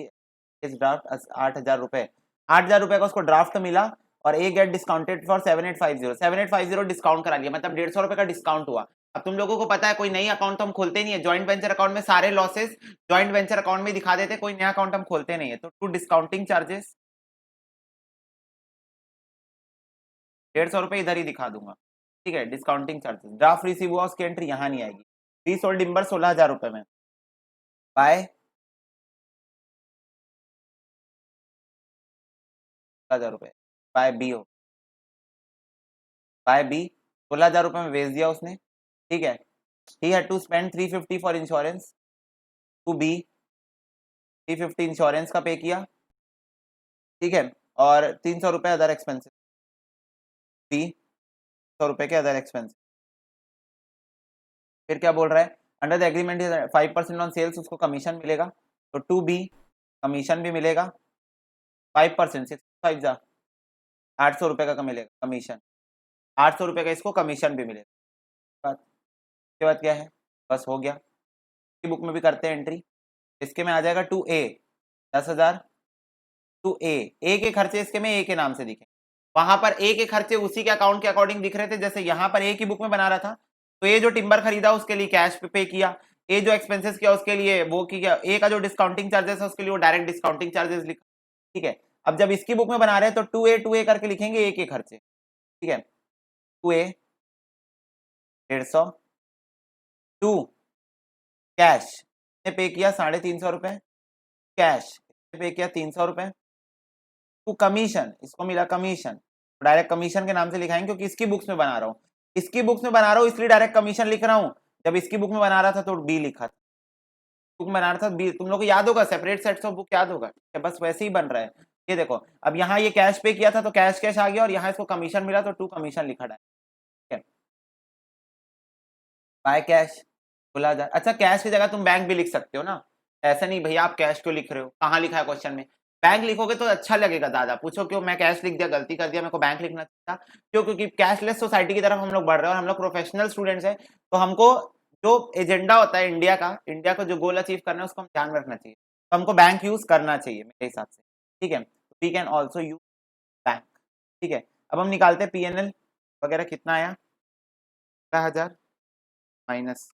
इस ड्राफ्ट 8,000 रुपए, 8,000 रुपए का उसको ड्राफ्ट मिला, और A get discounted for 7,850 discount करा लिया, मतलब 150 रुपए का डिस्काउंट हुआ। अब तुम लोगों को पता है कोई नई अकाउंट तो हम खोलते नहीं है, जॉइंट वेंचर अकाउंट में सारे लॉसेस जॉइंट वेंचर अकाउंट में दिखा देते, कोई नया अकाउंट हम खोलते नहीं है, तो टू डिस्काउंटिंग चार्जेस 150 रुपए इधर ही दिखा दूंगा, ठीक है, डिस्काउंटिंग चार्जेस, ड्राफ्ट रिसीव हुआ उसकी एंट्री यहाँ नहीं आएगी, बी सोल्ड टिम्बर 16,000 रुपए में बाय 16,000 रुपए बाय बी हो, बाय बी 16,000 रुपए में बेच दिया उसने, ठीक है। He had to spend 350 for insurance to B, 350 insurance का पे किया, ठीक है, और 300 रुपए अदर एक्सपेंसेस, बी 100 रुपए के अदर एक्सपेंस। फिर क्या बोल रहा है, under the agreement 5% on sales, उसको कमीशन मिलेगा, तो टू बी कमीशन भी मिलेगा 5%, 6 जा 800 रुपए का मिलेगा कमीशन, 800 रुपए का इसको कमीशन भी मिलेगा। इसके बाद क्या है, बस हो गया, की बुक में भी करते हैं एंट्री, इसके में आ जाएगा टू ए 10,000, टू ए के खर्चे इसके में ए के नाम से दिखे, वहां पर ए के खर्चे उसी के अकाउंट के अकॉर्डिंग दिख रहे थे, जैसे यहाँ पर ए की बुक में बना रहा था, तो ये जो टिम्बर खरीदा उसके लिए कैश पे किया, ए जो एक्सपेंसेस किया उसके लिए वो किया, ए का जो डिस्काउंटिंग चार्जेस है उसके लिए वो डायरेक्ट डिस्काउंटिंग चार्जेस लिखा, ठीक है। अब जब इसकी बुक में बना रहे हैं तो 2A करके लिखेंगे, एक एक खर्चे, ठीक है। 2A 150, 2 कैश ने पे किया 350 रुपए, कैश पे किया 300 रुपए, 2 कमीशन, इसको मिला कमीशन, डायरेक्ट कमीशन के नाम से लिखाएंगे क्योंकि इसकी बुक्स में बना रहा हूँ, इसकी बुक्स में बना रहा हूँ इसलिए डायरेक्ट कमीशन लिख रहा हूँ। जब इसकी बुक में बना रहा था तो बी लिखा था, बुक में बना रहा था बी, तुम लोग को याद होगा, सेपरेट सेट्स ऑफ बुक याद होगा, बस वैसे ही बन रहा है। ये देखो अब यहाँ ये कैश पे किया था तो कैश कैश आ गया, और यहाँ इसको कमीशन मिला तो 2 कमीशन लिखा डायरेक्ट, बाय कैश 16,000। अच्छा कैश की जगह तुम बैंक भी लिख सकते हो ना, ऐसा नहीं भैया आप कैश क्यों लिख रहे हो, कहाँ लिखा है क्वेश्चन में, बैंक लिखोगे तो अच्छा लगेगा दादा, पूछो क्यों मैं कैश लिख दिया, गलती कर दिया, मेरे को बैंक लिखना चाहिए था। क्यों, क्योंकि कैशलेस सोसाइटी की तरफ हम लोग बढ़ रहे हैं और हम लोग प्रोफेशनल स्टूडेंट्स हैं, तो हमको जो एजेंडा होता है इंडिया का जो गोल अचीव करना है उसको हम ध्यान में रखना चाहिए, तो हमको बैंक यूज करना चाहिए मेरे हिसाब से, ठीक है। We can also use bank, ठीक है। अब हम निकालते हैं PNL वगैरह, कितना आया 10,000 माइनस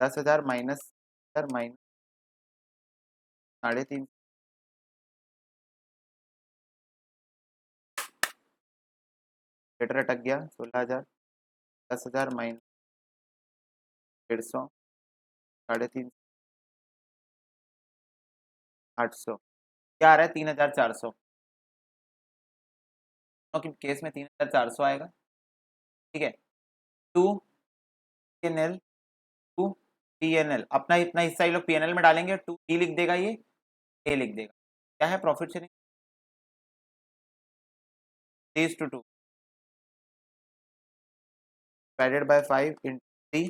10,000 माइनस 3.5, लेटर अटक गया 16,000, 10,000 माइनस 150, 3.5, 800, क्या आ रहा है 3,400, कि केस में 3,400 आएगा, ठीक है। 2 PNL, 2 PNL अपना इतना हिस्सा ये लोग PNL में डालेंगे, 2 B लिख देगा, ये A लिख देगा, क्या है profit sharing 3:2 divided by 5 into 3,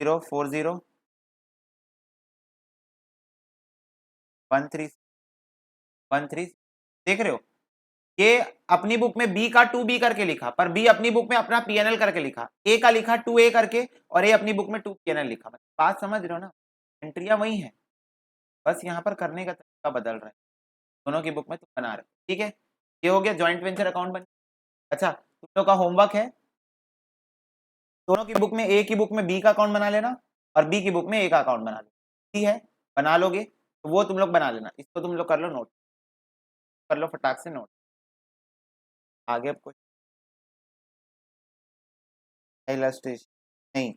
040 13 देख रहे हो, ये अपनी बुक में बी का 2B करके लिखा, पर बी अपनी बुक में अपना PNL करके लिखा, ए का लिखा 2A करके, और ए अपनी बुक में 2 PNL लिखा, बात समझ रहे हो ना, एंट्रियां वही है, बस यहाँ पर करने का तरीका बदल रहा है, दोनों की बुक में तुम बना रहे, ठीक है। ये हो गया जॉइंट वेंचर अकाउंट बन। अच्छा तुम लोग का होमवर्क है, दोनों की बुक में, ए की बुक में बी का अकाउंट बना लेना और बी की बुक में ए का अकाउंट बना लेना, ठीक है। बना लोगे तो वो तुम लोग बना लेना, इसको तुम लोग कर लो नोट, कर लो फटाक से नोट, आगे अब कुछ इलस्ट्रेशन नहीं,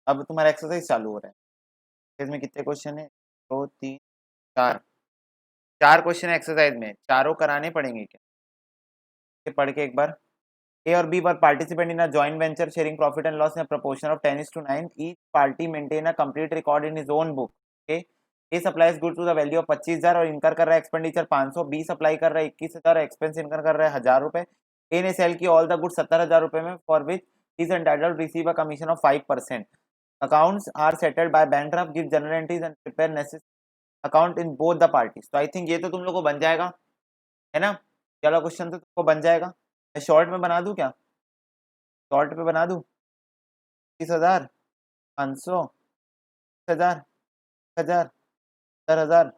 अब तुम्हारा एक्सरसाइज चालू हो रहा है, इसमें कितने क्वेश्चन है, 2 3 4, 4 क्वेश्चन है एक्सरसाइज में, चारों कराने पड़ेंगे क्या, ये पढ़ के एक बार। A or B were participant in a joint venture sharing profit and loss in a proportion of 10:9. Each party maintain a complete record in his own book. Okay. A supplies goods to the value of 25,000 और इनकर कर रहा है expenditure 500, B supply कर रहा है 21,000, expense इनकर कर रहा है 1,000 रुपए। A ने सेल की ऑल द गुड्स 70,000 रुपए में, for which is entitled receive a commission of 5%. Accounts are settled by bank draft, give general entries and prepare necessary account in both the parties. तो आई थिंक ये तो तुम लोग को बन जाएगा, है ना, चलो क्वेश्चन तो तुमको बन जाएगा, मैं शॉर्ट में बना दूं क्या, शॉर्ट पे बना दूं, 30,000, 500, 1,000, 1,000, 10,000,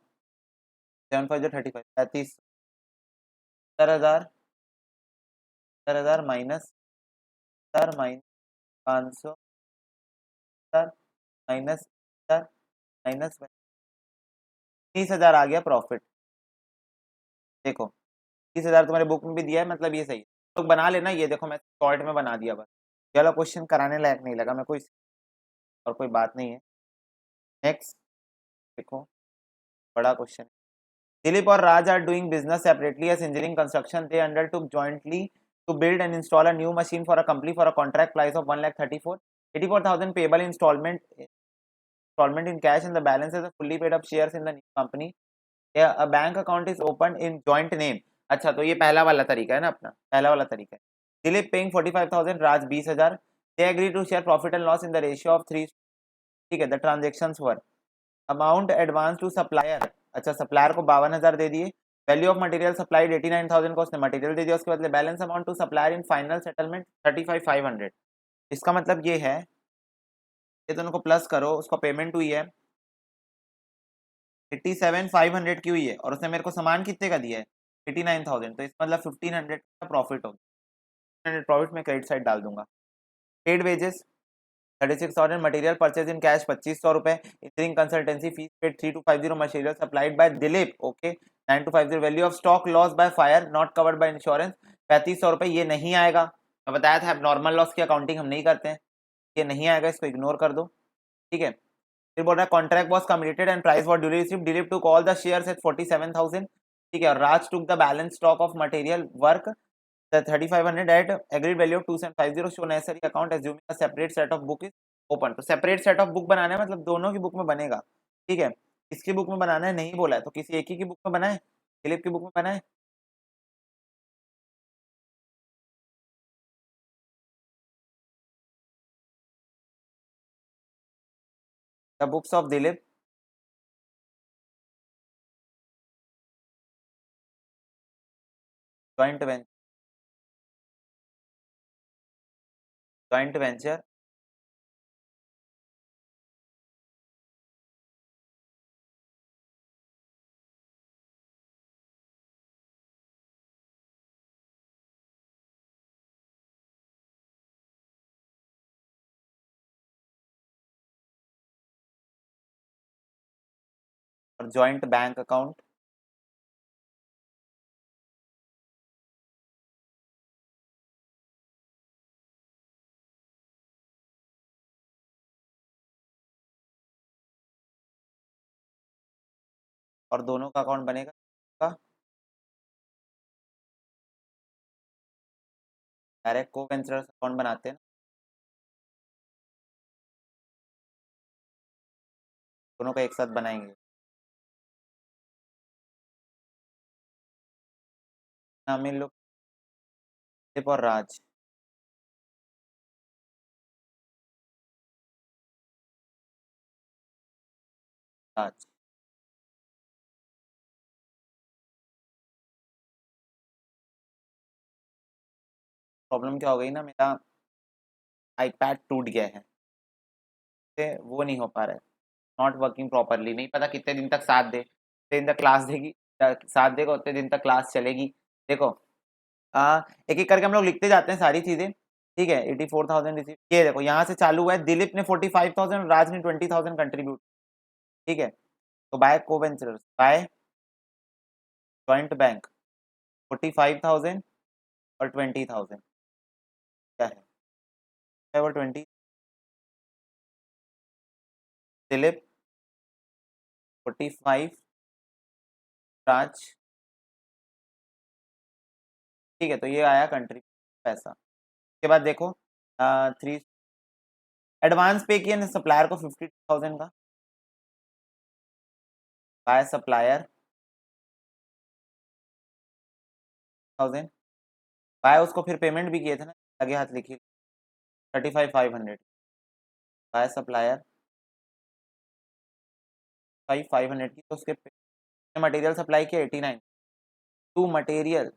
7 5 35, 35, 10,000, 10,000 माइनस 500, माइनस 1,000 माइनस 30,000 आ गया प्रॉफिट। देखो 30,000 तुम्हारे बुक में भी दिया है, मतलब ये सही है, तो बना लेना, ये देखो मैं शॉर्ट में बना दिया बस, चलो क्वेश्चन कराने लायक नहीं लगा मैं कोई, और कोई बात नहीं है। नेक्स्ट देखो बड़ा question, Dilip or Raj are doing business separately as engineering construction. They undertook jointly to build and install a new machine for a company for a contract price of 1,34,000 payable installment in cash, and the balance is a fully paid up shares in the new company. Yeah, a bank account is opened in joint name. अच्छा तो ये पहला वाला तरीका है ना, अपना पहला वाला तरीका है। Dilip paying 45,000, Raj 20,000. They agree to share profit and loss in the ratio of 3. ठीक है, the transactions were amount advance to supplier, अच्छा सप्लायर को 52,000 दे दिए, वैल्यू ऑफ मटेरियल सप्लाइड 89,000 को उसने मटेरियल दे दिया, उसके बदले balance amount to supplier in final settlement 35,500। इसका मतलब ये है, ये दोनों को प्लस करो, उसको पेमेंट हुई है 87,500 की हुई है, और उसने मेरे को सामान कितने का दिया है 89,000, तो इसका मतलब 1,500 का प्रॉफिट होगा, 1,500 प्रॉफिट में क्रेडिट साइड डाल दूंगा। Paid wages 36,000 material purchase in cash 2500 रुपए, engineering consultancy fees paid 3250, material supplied by Dilip okay 9250, value of stock loss by fire not covered by insurance 3500 रुपए, ये नहीं आएगा। मैं बताया था नॉर्मल लॉस की अकाउंटिंग हम नहीं करते हैं, ये नहीं आएगा, इसको इग्नोर कर दो। ठीक है, फिर बोल रहा है contract was completed and price was duly received, Dilip took all the shares at 47,000। ठीक है, और Raj took the balance stock of material work 3500 at agreed value of 2750, show necessary account assuming a separate set of book is open। तो separate set of book बनाना है, मतलब दोनों की book में बनेगा। ठीक है, किसकी बुक में बनाना है नहीं बोला है, तो किसी एक ही की बुक में बनाए, दिलीप की बुक में बनाए। The books of Dilip joint venture, joint venture और जॉइंट बैंक अकाउंट, और दोनों का अकाउंट बनेगा डायरेक्ट को वेंचर अकाउंट बनाते हैं, दोनों का एक साथ बनाएंगे। नाम इन लोग दिलीप और राज, राज प्रॉब्लम क्या हो गई ना, मेरा आईपैड टूट गया है, वो नहीं हो पा रहा है, नॉट वर्किंग प्रॉपरली, नहीं पता कितने दिन तक साथ दे, जितने दिन तक क्लास देगी साथ देगा उतने दिन तक क्लास चलेगी। देखो एक एक करके हम लोग लिखते जाते हैं सारी चीजें। ठीक है, 84,000 रिसीव, ये देखो यहाँ से चालू हुआ है, दिलीप ने 45,000, राज ने 20,000 कंट्रीब्यूट। ठीक है, तो बाय को वेंचर्स, बाय जॉइंट बैंक 45,000 और 20,000 क्या है वो 20, दिलीप 45, राज। ठीक है, तो ये आया कंट्री पैसा। उसके बाद देखो 3 एडवांस पे किया ना सप्लायर को 52,000 का, बाय सप्लायर 1000, बाय उसको फिर पेमेंट भी किए थे ना, आगे हाथ लिखिए 35,500, बाय सप्लायर 5,500 की, तो उसके मटेरियल सप्लाई किया 89 टू मटेरियल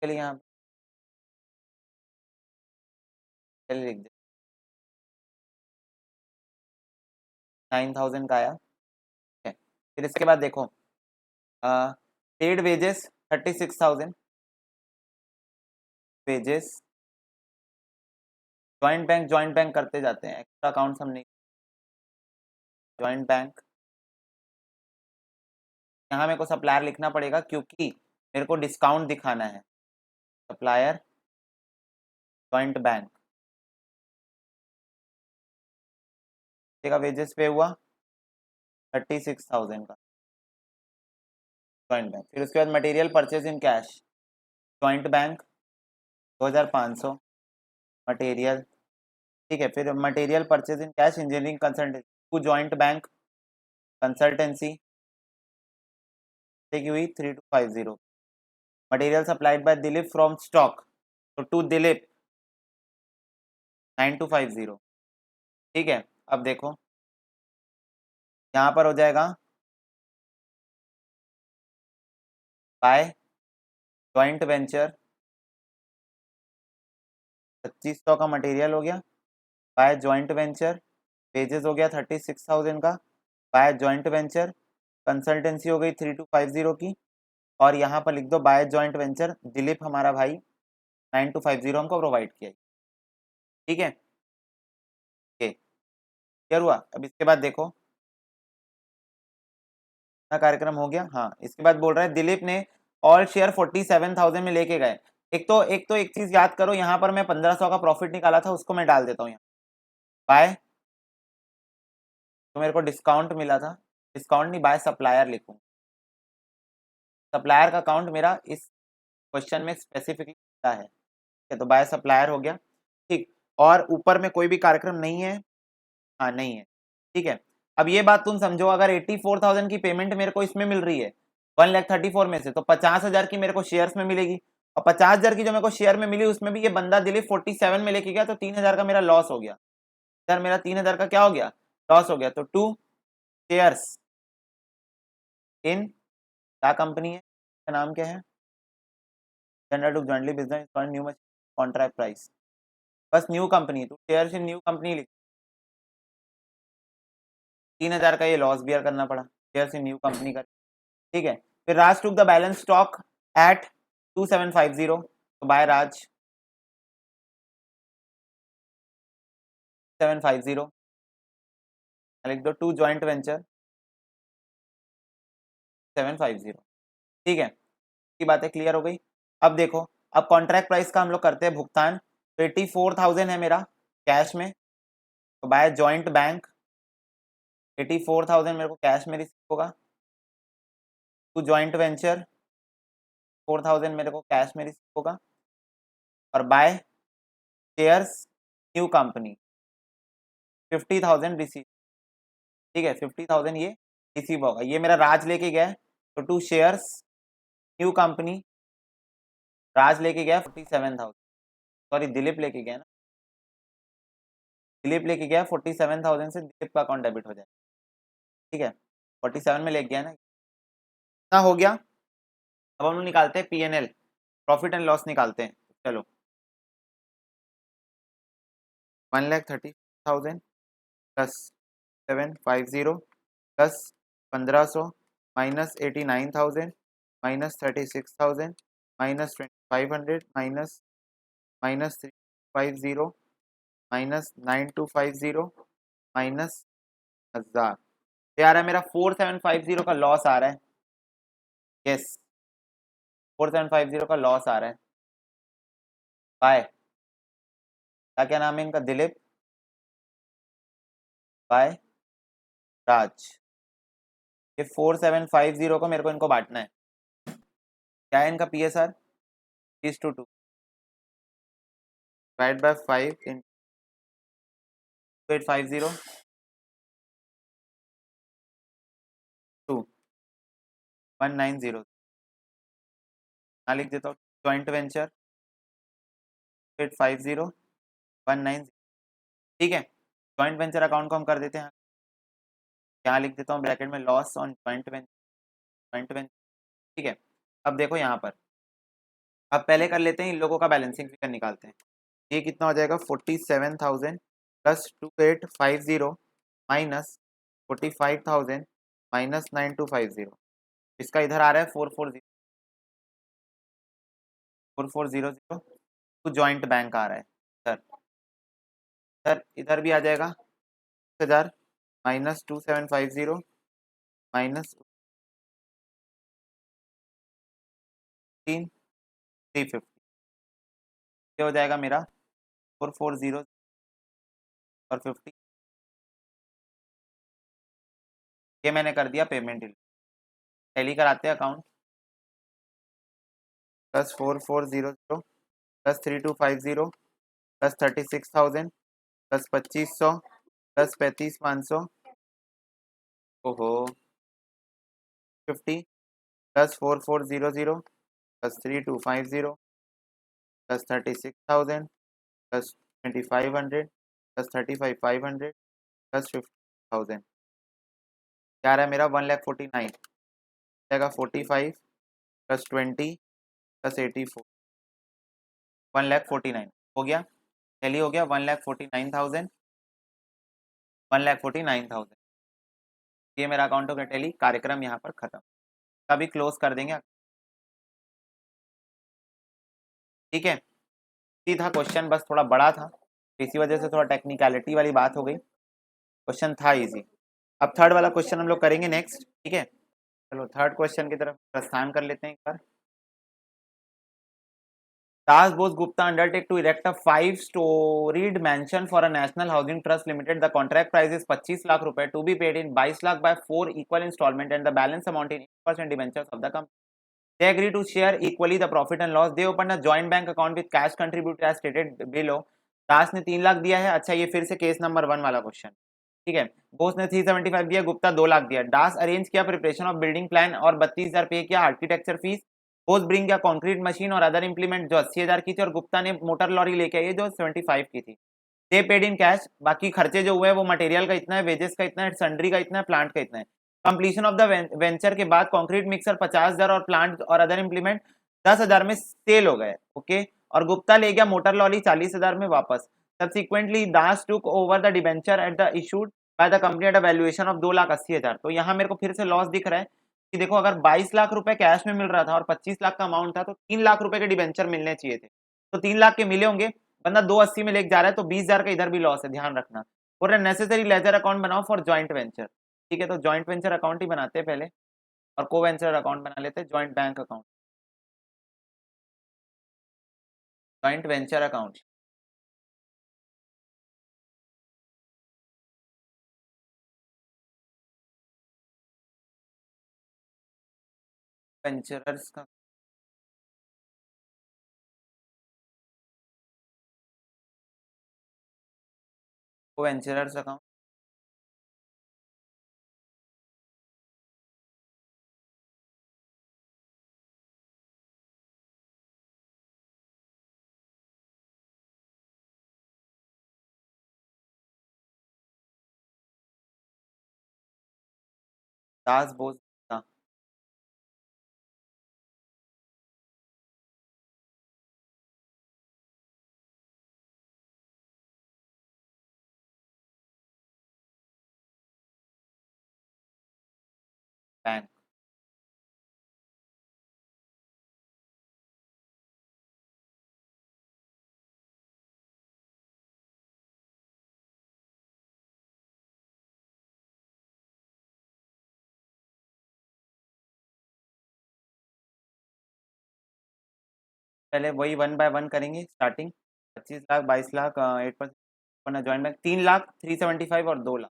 के लिए यहाँ पे लिख दे 9,000 का आया। ठीक है, फिर इसके बाद देखो paid wages 36,000, wages joint bank करते जाते हैं, एक्स्ट्रा अकाउंट्स हम नहीं, जॉइंट बैंक यहाँ मेरे को सप्लायर लिखना पड़ेगा क्योंकि मेरे को डिस्काउंट दिखाना है, सप्लायर जॉइंट बैंक का वेजेस पे हुआ 36,000 का जॉइंट बैंक। फिर उसके बाद material purchase in cash joint bank 2,500 material. ठीक है, फिर material purchase in cash engineering consultancy to joint bank consultancy की हुई 3250, material supplied by Dilip from stock तो टू दिलीप 9250। ठीक है, अब देखो यहाँ पर हो जाएगा बाय जॉइंट वेंचर 2500 का मटेरियल हो गया, बाय जॉइंट वेंचर वेजेस हो गया 36,000 का, बाय जॉइंट वेंचर कंसल्टेंसी हो गई 3250 की, और यहाँ पर लिख दो बाय जॉइंट वेंचर दिलीप हमारा भाई 9250 हमको प्रोवाइड किया। ठीक है, क्लियर हुआ। अब इसके बाद देखो ना, कार्यक्रम हो गया। हाँ, इसके बाद बोल रहा है दिलीप ने ऑल शेयर 47,000 में लेके गए। एक चीज याद करो, यहाँ पर मैं 1500 का प्रॉफिट निकाला था, उसको मैं डाल देता हूँ यहाँ बाय, तो मेरे को डिस्काउंट मिला था, डिस्काउंट नहीं, बाय सप्लायर लिखूँ। सप्लायर का अकाउंट मेरा इस क्वेश्चन में स्पेसिफिकली है, तो बाय सप्लायर हो गया। ठीक, और ऊपर में कोई भी कार्यक्रम नहीं है, हाँ नहीं है। ठीक है, अब ये बात तुम समझो, अगर 84,000 की पेमेंट मेरे को इसमें मिल रही है 1,34 में से, तो 50,000 की मेरे को शेयर्स में मिलेगी, और 50,000 की जो मेरे को शेयर में मिली उसमें भी ये बंदा दिलीप 47 में लेके गया, तो 3,000 का मेरा लॉस हो गया। सर मेरा 3,000 का क्या हो गया, लॉस हो गया। तो 2 शेयर्स इन, क्या कंपनी है, का नाम क्या है, general to jointly business new much contract price, बस न्यू कंपनी, तो शेयर्स इन न्यू कंपनी लिख। 3,000 का ये लॉस बियर करना पड़ा, शेयर्स इन न्यू कंपनी का। ठीक है, फिर Raj took the balance stock at 2750, तो बाय राज 750 लिख दो, टू जॉइंट वेंचर 750। ठीक है, की बातें क्लियर हो गई। अब देखो, अब कॉन्ट्रैक्ट प्राइस का हम लोग करते हैं भुगतान, तो 84,000 है मेरा कैश में, तो बाय जॉइंट बैंक 84,000 मेरे को कैश में रिसीव होगा, टू जॉइंट वेंचर 4,000 मेरे को कैश में रिसीव होगा, और by shares new company 50,000 receive. ठीक है, 50,000 ये रिसीव होगा, ये मेरा राज लेके गया, तो टू शेयर्स न्यू कंपनी, राज लेके गया 47,000, सॉरी दिलीप लेके गया ना, दिलीप लेके गया 47,000 से दिलीप का अकाउंट डेबिट हो जाए। ठीक है, 47 में लेके गया ना, इतना हो गया। अब हम लोग निकालते हैं P&L, प्रॉफिट एंड लॉस निकालते हैं। चलो, 1,30,000 plus 750 plus 1,500 minus 89,000 minus 36,000 minus 2,500 minus minus 350 minus 9,250 minus 1,000, ये आ रहा है मेरा 4,750 का लॉस आ रहा है। यस, 4,750 का लॉस आ रहा है। बाय, क्या नाम है इनका, दिलीप बाय राज। ये 4,750 को मेरे को इनको बांटना है। क्या है इनका PSR, 3:2 डिवाइड बाय 5 इन 850 2 190, यहाँ लिख देता हूँ जॉइंट वेंचर 850 190। ठीक है, जॉइंट वेंचर अकाउंट को हम कर देते हैं, यहाँ लिख देता हूँ ब्रैकेट में लॉस ऑन जॉइंट वेंचर। ठीक है, अब देखो यहाँ पर, अब पहले कर लेते हैं इन लोगों का बैलेंसिंग फिगर निकालते हैं। ये कितना हो जाएगा, 47,000 प्लस 2,850 माइनस 45,000 माइनस 9,250, इसका इधर आ रहा है 4,400 तो जॉइंट बैंक आ रहा है। सर सर इधर भी आ जाएगा 6,000 माइनस 2,750 माइनस 3,350, ये हो जाएगा मेरा 4,400 और 50। ये मैंने कर दिया पेमेंट, टैली कराते हैं account, plus 4,400 plus 3,250 plus 36,000 plus 2,500 plus 35,500, ओहो 50 plus 4,400 plus 3,250 plus 36,000 plus 2,500 plus 35,500 plus 50,000, क्या रहा है मेरा 1,49,000, जाएगा 45 प्लस 20 प्लस 84, 1,49,000 हो गया, टैली हो गया 1,49,000, 1,49,000। ये मेरा अकाउंट हो गया टैली, कार्यक्रम यहाँ पर खत्म, अभी क्लोज कर देंगे। ठीक है, था क्वेश्चन, बस थोड़ा बड़ा था, इसी वजह से थोड़ा टेक्निकलिटी वाली बात हो गई। क्वेश्चन था इजी। अब थर्ड वाला क्वेश्चन हम लोग करेंगे नेक्स्ट, ठीक है। चलो थर्ड क्वेश्चन की तरफ प्रस्थान कर लेते हैं एक बार। Das Bose Gupta undertake to erect a 5-storied mansion for a National Housing Trust Limited. The contract price is 25 lakh rupees to be paid in 22 lakh by 4 equal installment and the balance amount in 8% debentures of the company. They agree to share equally the profit and loss. They opened a joint bank account with cash contributed as stated below. दास ने 3 लाख दिया है। अच्छा, ये फिर से case number 1 वाला question, ठीक है। बोस ने 375 दिया, गुप्ता 2 लाख दिया। दास अरेंज किया प्रिपरेशन ऑफ बिल्डिंग प्लान और 32,000 पे किया आर्किटेक्चर फीस। बोस ब्रिंग किया कंक्रीट मशीन और अदर इंप्लीमेंट जो 80,000 की थी, और गुप्ता ने मोटर लॉरी लेके आई जो 75 की थी। दे पेड इन कैश। बाकी खर्चे जो हुए वो मटेरियल का इतना है, वेजेस का इतना है, सन्ड्री का इतना है, प्लांट का इतना है। कंप्लीशन ऑफ द वेंचर के बाद कंक्रीट मिक्सर 50,000 और प्लांट और अदर इंप्लीमेंट 10,000 में सेल हो गए, ओके। और गुप्ता ले गया मोटर लॉरी 40,000 में वापस। Subsequently Das took over the debenture at the issued by the company at a valuation of 2,80,000। तो यहाँ मेरे को फिर से लॉस दिख रहा है कि देखो, अगर 22 लाख रुपए कैश में मिल रहा था और 25 लाख का अमाउंट था, तो 3 लाख रुपए के डिबेंचर मिलने चाहिए थे, तो 3 लाख के मिले होंगे। बंदा 280 में लेके जा रहा है, तो 20,000 का इधर भी लॉस है, ध्यान रखना। और नेसेसरी लेजर अकाउंट बनाओ फॉर जॉइंट वेंचर, ठीक है। तो जॉइंट वेंचर अकाउंट ही बनाते हैं पहले, और को वेंचर अकाउंट बना लेते हैं, joint bank account, joint venture account. Venturers का को वेंचरर्स अकाउंट, दास बोस का बैंक। पहले वही 1 बाय 1 करेंगे starting. 25 lakh, 22 lakh, 8% joint bank, 3 lakh, 375 और 2 लाख।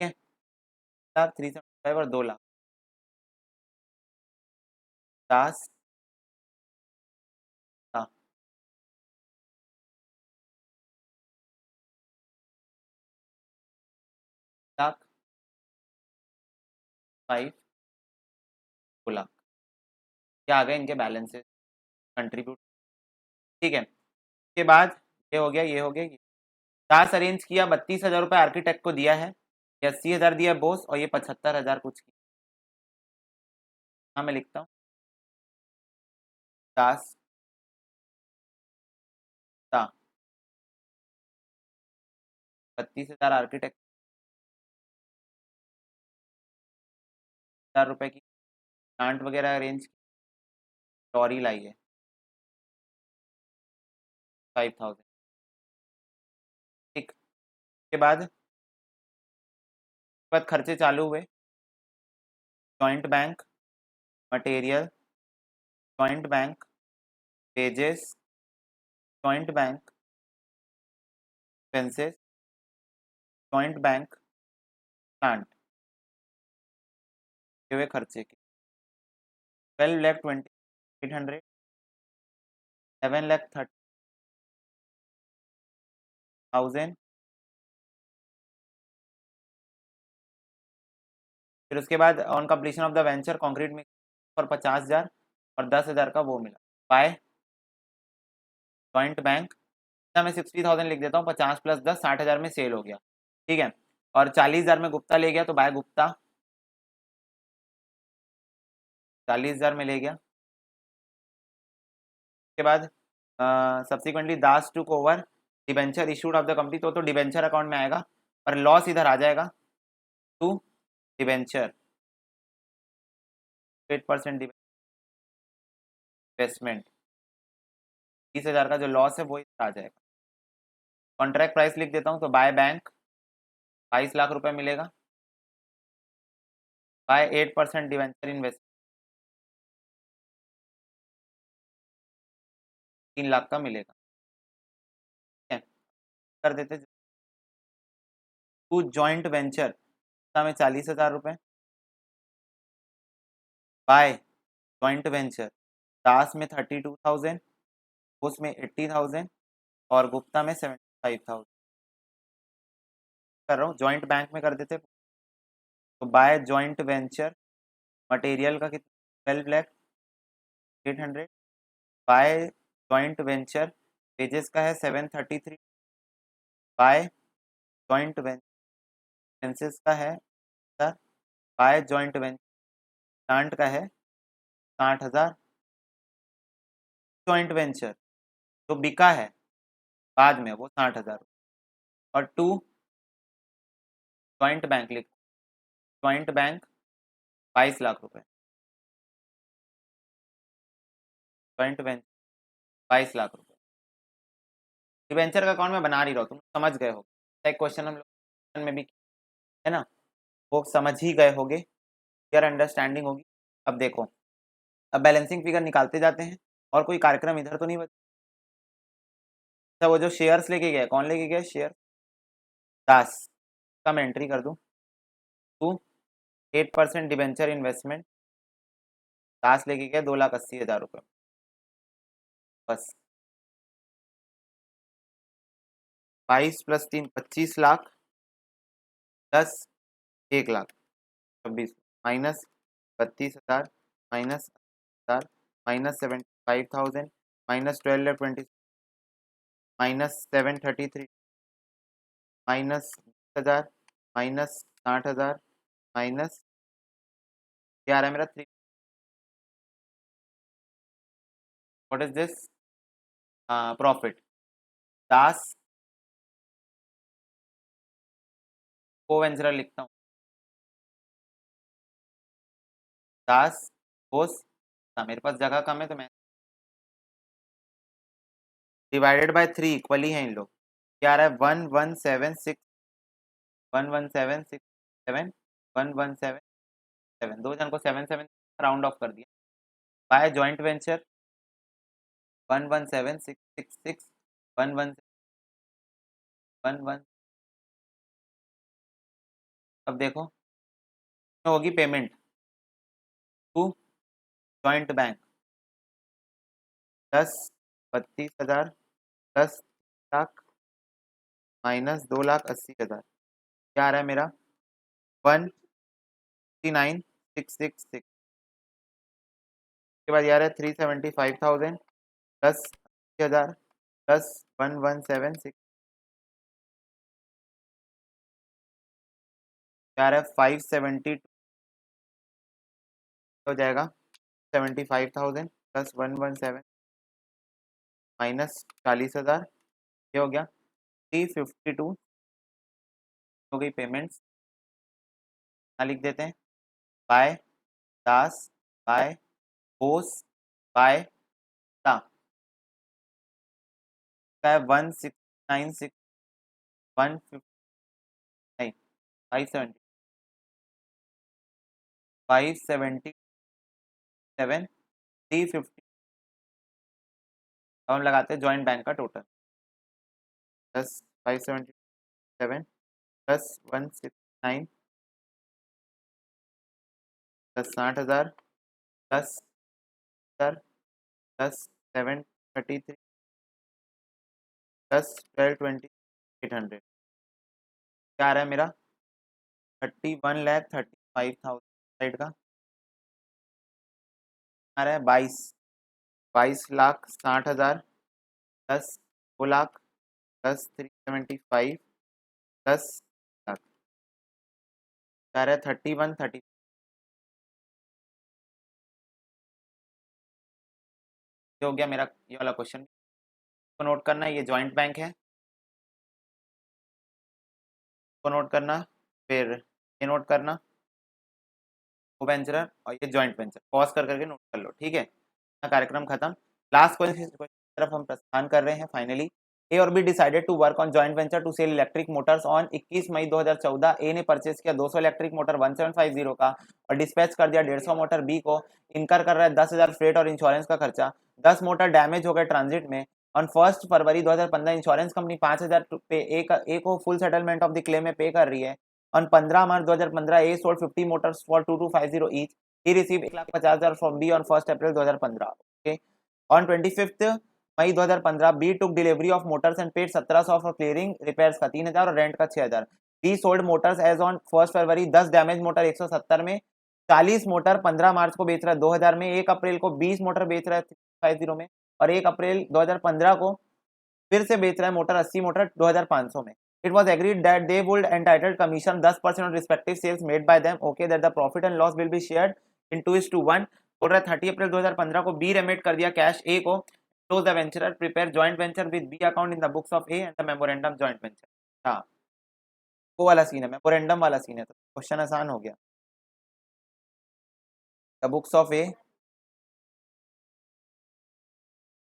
ठीक है, 3 लाख, 375 और 2 लाख। दास का लाख, 2 लाख। क्या आ गए इनके बैलेंसेस कंट्रीब्यूट, ठीक है। उसके बाद ये हो गया, ये हो गया, ये दास अरेंज किया, 32,000 रुपये आर्किटेक्ट को दिया है, 80,000 दिया बोस, और ये 75,000 कुछ की। हाँ, मैं लिखता हूँ, दास का 32,000 आर्किटेक्ट, 1,000 रुपये की प्लांट वगैरह अरेंज की, लॉरी लाई है 5,000, ठीक। उसके बाद खर्चे चालू हुए, joint bank material, joint bank wages, joint bank expenses, joint bank plant, ये हुए खर्चे के। 12,20,800, 7,30,000। फिर उसके बाद on completion of the venture concrete में पर 50,000 और 10,000 का वो मिला बाय जॉइंट बैंक। मैं 60,000 लिख देता हूँ, 50 + 10 60,000 में सेल हो गया, ठीक है। और 40,000 में गुप्ता ले गया, तो बाय गुप्ता 40,000 में ले गया। उसके बाद subsequently Das took over debenture issued of the company, तो डिबेंचर अकाउंट में आएगा और लॉस इधर आ जाएगा टू डिबेंचर 8% इन्वेस्टमेंट, 30,000 का जो लॉस है वो इधर आ जाएगा। कॉन्ट्रैक्ट प्राइस लिख देता हूँ, तो बाय बैंक 22 लाख रुपए मिलेगा, बाय 8% डिवेंचर इन्वेस्ट 3 लाख का मिलेगा। ठीक है, कर देते टू जॉइंट वेंचर में 40,000 रुपए, बाय जॉइंट वेंचर दास में 32,000, उसमें 80,000 और गुप्ता में 75,000 कर रहा हूँ। जॉइंट बैंक में कर देते, तो बाय जॉइंट वेंचर मटेरियल का कितना 12 lakh 800, by joint venture wages का है 733, बाय जॉइंट वेंचर का है sir, by joint venture plant का है 60,000। जॉइंट वेंचर जो बिका है बाद में वो 60,000 और टू जॉइंट बैंक लिख, जॉइंट बैंक 22 लाख रुपए, जॉइंट वेंचर 22 लाख रुपए। डिवेंचर का अकाउंट में बना रही रहो, तुम समझ गए हो, एक क्वेश्चन हम लोग में भी है ना, वो समझ ही गए होगे, क्लियर अंडरस्टैंडिंग होगी। अब देखो, अब बैलेंसिंग फिगर निकालते जाते हैं, और कोई कार्यक्रम इधर तो नहीं बचा। अच्छा, वो जो शेयर्स लेके गया, कौन लेके गया शेयर, दास का मैं एंट्री कर दूं, टू 8% डिवेंचर इन्वेस्टमेंट, दास लेके गया 2,80,000 रुपये, बस 22 + 3 25 lakh, 10 1 lakh 26, minus 32,000, minus 1000, minus 75,000, minus 12,20, minus 733, minus 20,000, minus 60,000, minus क्या आ रहा है मेरा 3, व्हाट इज दिस प्रॉफिट, दास को वेंचर लिखता हूँ, दास बोस, मेरे पास जगह कम है तो मैं डिवाइडेड बाय 3 इक्वली है इन लोग, क्या आ रहा है 1176, 11,767, 1177, दो जन को 77 राउंड ऑफ कर दिया, बाय जॉइंट वेंचर 117666, 1111, अब देखो होगी payment to joint bank 10,32,000 plus lakh minus 2,80,000, क्या आ रहा है मेरा 169,666, के बाद ये आ रहा है 375,000 प्लस 80,000 प्लस 1176, क्या आ रहा है 570 हो जाएगा 75,000 प्लस 117 माइनस 40,000, ये हो गया 352 हो गई पेमेंट्स, लिख देते हैं बाय दास, बाय बोस, बाय ता का 1696 159 570 577 350, अब हम लगाते हैं जॉइंट बैंक का total, plus 577 plus 169 plus 60,000 plus sir plus 733 plus 1220 800, क्या आ रहा है मेरा 31,35,000 साइड का आ रहा है 22,60,000 plus 2 lakh plus 375 plus lakh, क्या आ रहा है 3130, हो गया मेरा ये वाला क्वेश्चन। को नोट करना, ये जॉइंट बैंक है, को नोट करना, फिर ये नोट करना, को वेंचर और ये जॉइंट वेंचर, पॉज कर करके नोट कर लो, ठीक है। कार्यक्रम खत्म। लास्ट क्वेश्चन की तरफ हम प्रस्थान कर रहे हैं फाइनली। ए और B decided to work on joint venture to sell electric motors on 21 May 2014। A ने परचेज किया 200 इलेक्ट्रिक मोटर 1750 का और डिस्पैच कर दिया 150 मोटर बी को। इनकर कर रहा है 10,000 फ्रेट और इंश्योरेंस का खर्चा। 10 मोटर डैमेज हो गए ट्रांजिट में। ऑन 1 फरवरी 2015 इंश्योरेंस कंपनी 5,000 पे ए को full settlement of the claim में पे कर रही है। On 15 March 2015 A sold 50 motors for 2250 each. He receive 1,50,000 from B on 1 April 2015। Okay. On 25 May 2015 B took delivery of motors and paid 1700 for clearing repairs का 3,000 और rent का 6,000। B sold motors as on 1 February 10 damage motor 170 में। 40 motor 15 मार्च को बेच रहा है 2000 में। 1 अप्रैल को 20 मोटर बेच रहा है 50 में और 1 अप्रैल 2015 को फिर से बेच रहा है मोटर 80 मोटर 2500 में। It was agreed that they would entitled commission 10% on respective sales made by them. Okay, that the profit and loss will be shared in 2:1। बोल रहा है 30 अप्रैल 2015 को बी रेमिट कर दिया कैश ए को। Close the venture, prepare joint venture with B account in the books of A and the memorandum joint venture. हाँ, वो वाला सीन है, मेमोरेंडम वाला सीन है, तो क्वेश्चन आसान हो गया। The books of A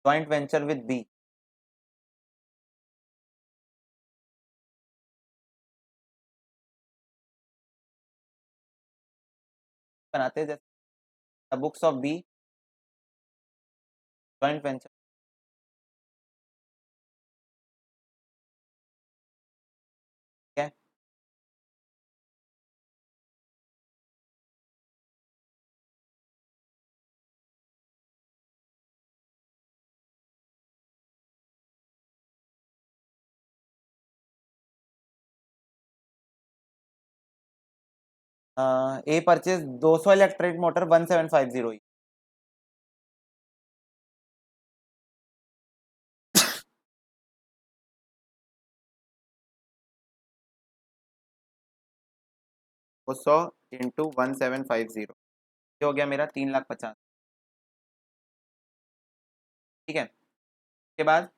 joint venture with B. बनाते हैं जैसे the books of B joint venture. क्या ए परचेज 200 इलेक्ट्रिक मोटर 1750। वो 100 इंटू 1750 ये हो गया मेरा 3,50,000। ठीक है, उसके बाद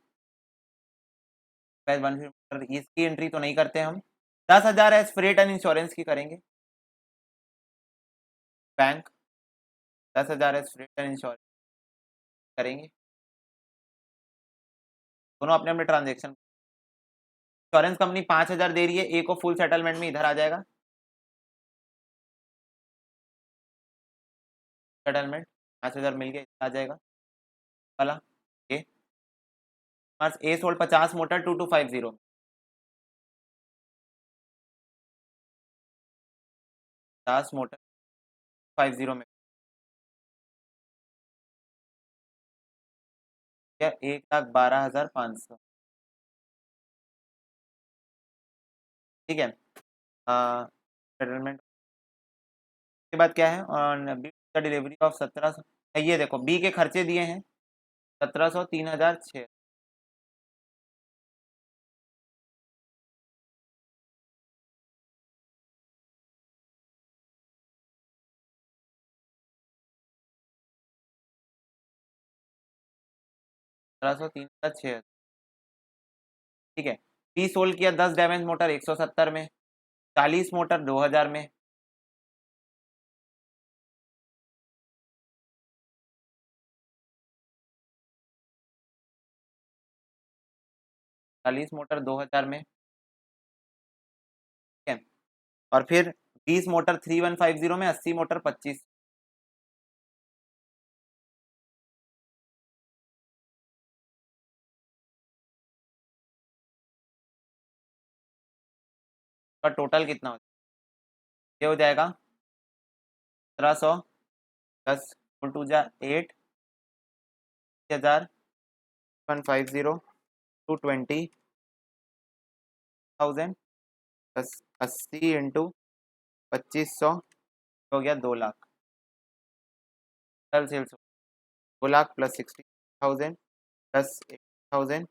इसकी एंट्री तो नहीं करते हम। 10,000 एज फ्रेट एंड इंश्योरेंस की करेंगे। Bank 10,000 as freight and insurance करेंगे। दोनों अपने अपने ट्रांजेक्शन। इंश्योरेंस कंपनी 5,000 दे रही है ए को फुल सेटलमेंट में, इधर आ जाएगा सेटलमेंट। 5,000 मिल गया, इधर आ जाएगा वाला ए। ए सोल्ड 50 मोटर 2250 50 मोटर 50 में 1,12,500। ठीक है, सेटलमेंट के बाद क्या है ऑन बी का डिलीवरी ऑफ 1700। ये देखो बी के खर्चे दिए हैं 1700 3,006। 1700 3,006। ठीक है, बी सोल्ड किया 10 डैमेज मोटर 170 में। 40 मोटर 2000 में। 40 मोटर 2000 में। ठीक है, और फिर 20 मोटर 3150 में। 80 मोटर 25 का टोटल कितना हो ये हो जाएगा 1700 प्लस 8,000 150 220,000 प्लस 80 इंटू 2500 हो गया 2 lakh. Total sales 2 lakh plus 60,000 plus 8,000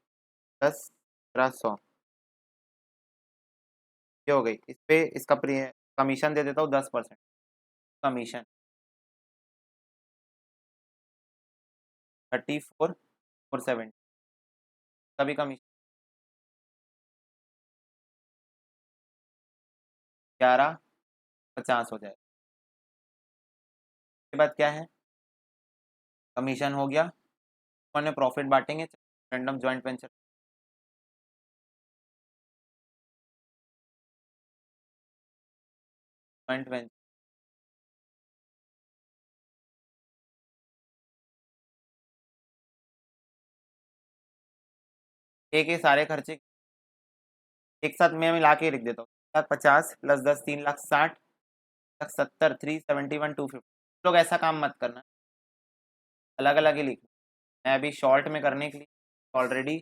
plus 1700 ये हो गई। इस पे इसका कमीशन दे देता हूँ 10% कमीशन 34,470। कभी कमीशन 1150 हो जाएगा। उसके बाद क्या है, कमीशन हो गया, उन्होंने प्रॉफिट बांटेंगे random joint venture. Joint venture एक सारे खर्चे एक साथ मैं मिला के लिख देता हूँ। 1,50 प्लस 10 3,60,000, 1,70 371 250। लोग ऐसा काम मत करना, अलग अलग ही लिख। मैं अभी शॉर्ट में करने के लिए ऑलरेडी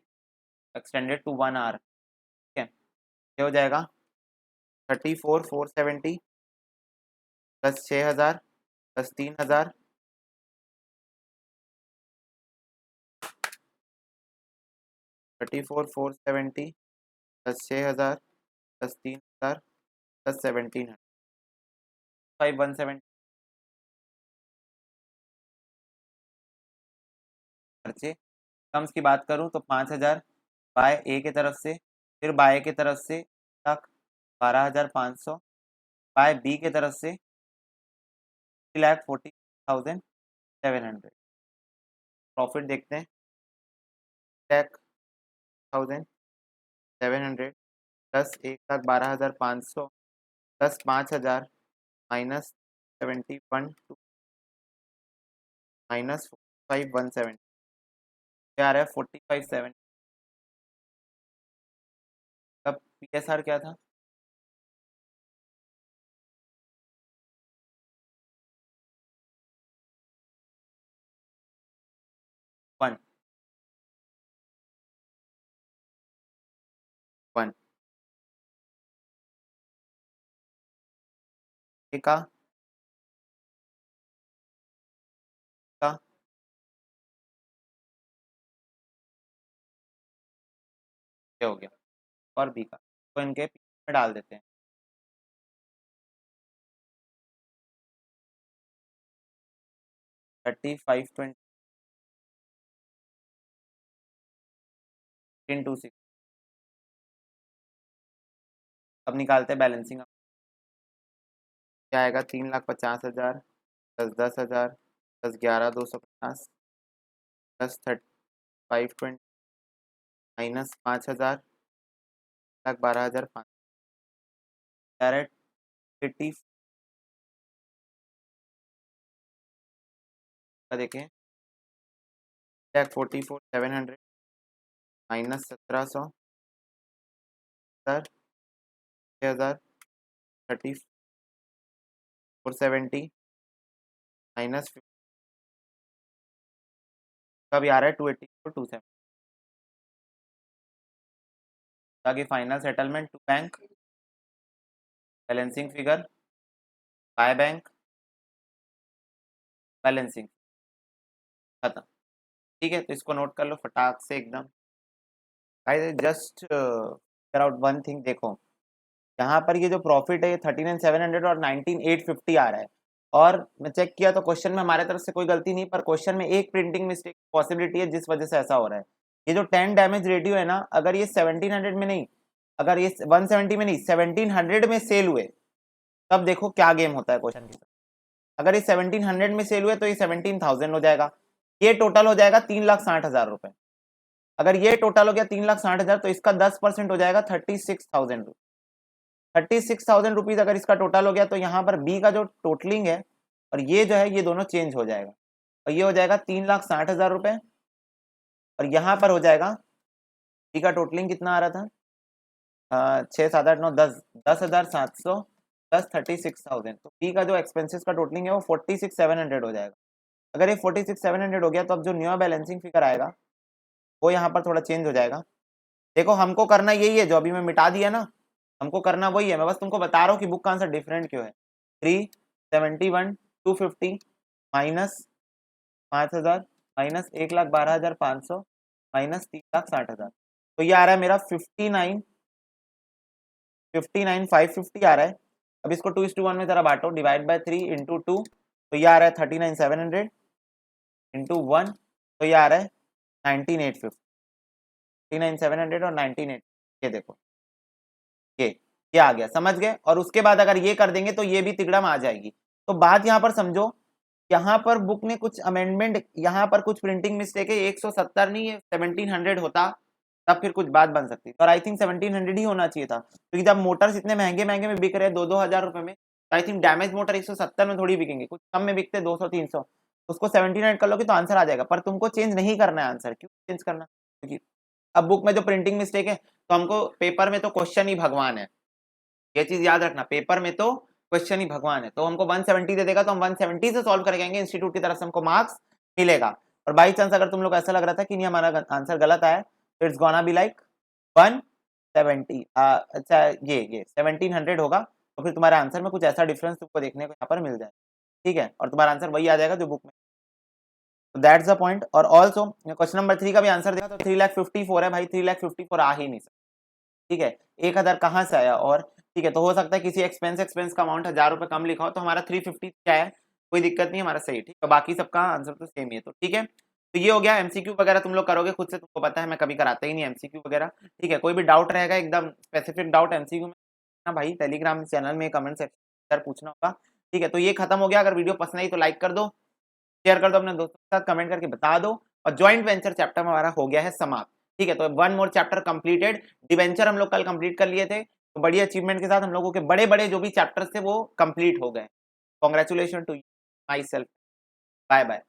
एक्सटेंडेड टू 1 आवर। ठीक है, ये हो जाएगा 34,470 plus 6,000 plus 3,000, 34,470 plus 6,000 plus 3,000 plus 1,700, 5,170 खर्चे। कम्स की बात करूं तो 5,000 बाय ए की तरफ से, फिर बाय की तरफ से तक 12,500, बाय बी की तरफ से 3,40,700। प्रॉफिट देखते हैं, 3,40,700 प्लस 1,12,500 प्लस 5,000 माइनस 71 माइनस 5,170 क्या आ रहा है 45,700। तब पी एस आर क्या था, 1 1 का का क्या हो गया, और बी का, तो इनके में डाल देते हैं। 35,20 इंटू 6। अब निकालते हैं बैलेंसिंग। क्या आएगा, 3,50,000 plus 10,000 plus 11,250 plus 35,20 minus 5,000 lakh 12,500। Direct 80 का देखें, 44,700 माइनस 1,700 सर 6,000 34,70 माइनस का भी आ रहा है 284,270। आगे final settlement to bank, balancing figure by bank, balancing खत्म। ठीक है, तो इसको नोट कर लो फटाक से एकदम। Just figure out one thing, देखो यहाँ पर ये जो प्रॉफिट है ये 39,700 और 19,850 आ रहा है, और मैं चेक किया तो क्वेश्चन में हमारे तरफ से कोई गलती नहीं, पर क्वेश्चन में एक प्रिंटिंग मिस्टेक पॉसिबिलिटी है जिस वजह से ऐसा हो रहा है। ये जो 10 डैमेज रेडियो है ना, अगर ये 1700 में नहीं, अगर ये 170 में नहीं 1700 में सेल हुए, तब देखो क्या गेम होता है क्वेश्चन के साथ। अगर ये 1700 में सेल हुए तो ये 17,000 हो जाएगा, ये टोटल हो जाएगा 3,60,000 रुपए। अगर ये टोटल हो गया 3,60,000 तो इसका 10% हो जाएगा 36,000 रुपये। 36,000 रुपीज अगर इसका टोटल हो गया तो यहाँ पर बी का जो टोटलिंग है और ये जो है ये दोनों चेंज हो जाएगा, और ये हो जाएगा 3,60,000 रुपए, और यहाँ पर हो जाएगा बी का टोटलिंग कितना आ रहा था, 6, 7, 8, 9, 10, 10,700 प्लस 36,000। तो बी का जो एक्सपेंसेस का टोटलिंग है वो 46,700 हो जाएगा। अगर ये 46,700 हो गया तो अब जो न्यू बैलेंसिंग फिगर आएगा वो यहाँ पर थोड़ा चेंज हो जाएगा। देखो हमको करना यही है जो अभी मैं मिटा दिया ना, हमको करना वही है, मैं बस तुमको बता रहा हूँ कि बुक का आंसर डिफरेंट क्यों है। 371,250 माइनस 5,000 माइनस 1,12,500 माइनस 3,60,000, तो ये आ रहा है मेरा 59,550 आ रहा है। अब इसको 2:1 में जरा बांटो, डिवाइड बाय 3 इंटू 2, तो ये आ रहा है 39,700 इंटू 1, तो ये आ रहा है 19,850। 39,700 और 1980, ये देखो ये आ गया, समझ गए। और उसके बाद अगर ये कर देंगे तो ये भी तिगड़म आ जाएगी। तो बात यहाँ पर समझो, यहाँ पर बुक ने कुछ अमेंडमेंट, यहाँ पर कुछ प्रिंटिंग मिस्टेक है, 170 नहीं है 1700 होता तब फिर कुछ बात बन सकती। और आई थिंक 1700 ही होना चाहिए था, क्योंकि जब मोटर्स इतने महंगे महंगे में बिक रहे हैं 2-2 हजार रुपए में, तो आई थिंक डैमेज मोटर 170 में थोड़ी बिकेंगे, कुछ कम में बिकते 200-300, उसको 1700 कर लोगे तो आंसर आ जाएगा। पर तुमको चेंज नहीं करना है आंसर, क्यों चेंज करना, क्योंकि अब बुक में जो प्रिंटिंग मिस्टेक है, तो हमको पेपर में तो क्वेश्चन ही भगवान है, ये चीज याद रखना, पेपर में तो क्वेश्चन ही भगवान है। तो हमको 170 दे देगा तो हम 170 से सॉल्व करेंगे, इंस्टीट्यूट की तरफ से हमको मार्क्स मिलेगा। और बाई चांस अगर तुम लोग ऐसा लग रहा था कि नहीं हमारा आंसर गलत आया, तो इट्स गोना बी लाइक 170, अच्छा ये 1700 होगा, तो फिर तुम्हारे आंसर में कुछ ऐसा डिफरेंस तुमको देखने को यहाँ पर मिल जाए, ठीक है, और तुम्हारा आंसर वही आ जाएगा जो बुक में। That's the point. और ऑल्सो क्वेश्चन नंबर 3 का भी आंसर देखा तो 3,54,000 है भाई, 3,54,000 आ ही नहीं सकता, ठीक है, 1000 कहाँ से आया। और ठीक है, तो हो सकता है किसी एक्सपेंस का अमाउंट 1000 रुपए कम लिखा हो, तो हमारा 350 क्या है, कोई दिक्कत नहीं, हमारा सही, ठीक है, बाकी सबका आंसर तो सेम ही है। तो ठीक है, तो ये हो गया। एमसीक्यू वगैरह तुम लोग करोगे खुद से, तुमको पता है मैं कभी कराता ही नहीं एमसीक्यू वगैरह, ठीक है। कोई भी डाउट रहेगा एकदम स्पेसिफिक डाउट एमसीक्यू में ना भाई, टेलीग्राम चैनल में कमेंट सेक्शन पूछना होगा, ठीक है। तो ये खत्म हो गया, अगर वीडियो पसंद आई तो लाइक कर दो, शेयर कर दो अपने दोस्तों के साथ, कमेंट करके बता दो। और ज्वाइंट वेंचर चैप्टर हमारा हो गया है समाप्त, ठीक है। तो 1 मोर चैप्टर कंप्लीटेड, डिवेंचर हम लोग कल कंप्लीट कर लिए थे, तो बड़ी अचीवमेंट के साथ हम लोगों के बड़े बड़े जो भी चैप्टर्स थे वो कंप्लीट हो गए। Congratulation to my self, bye bye.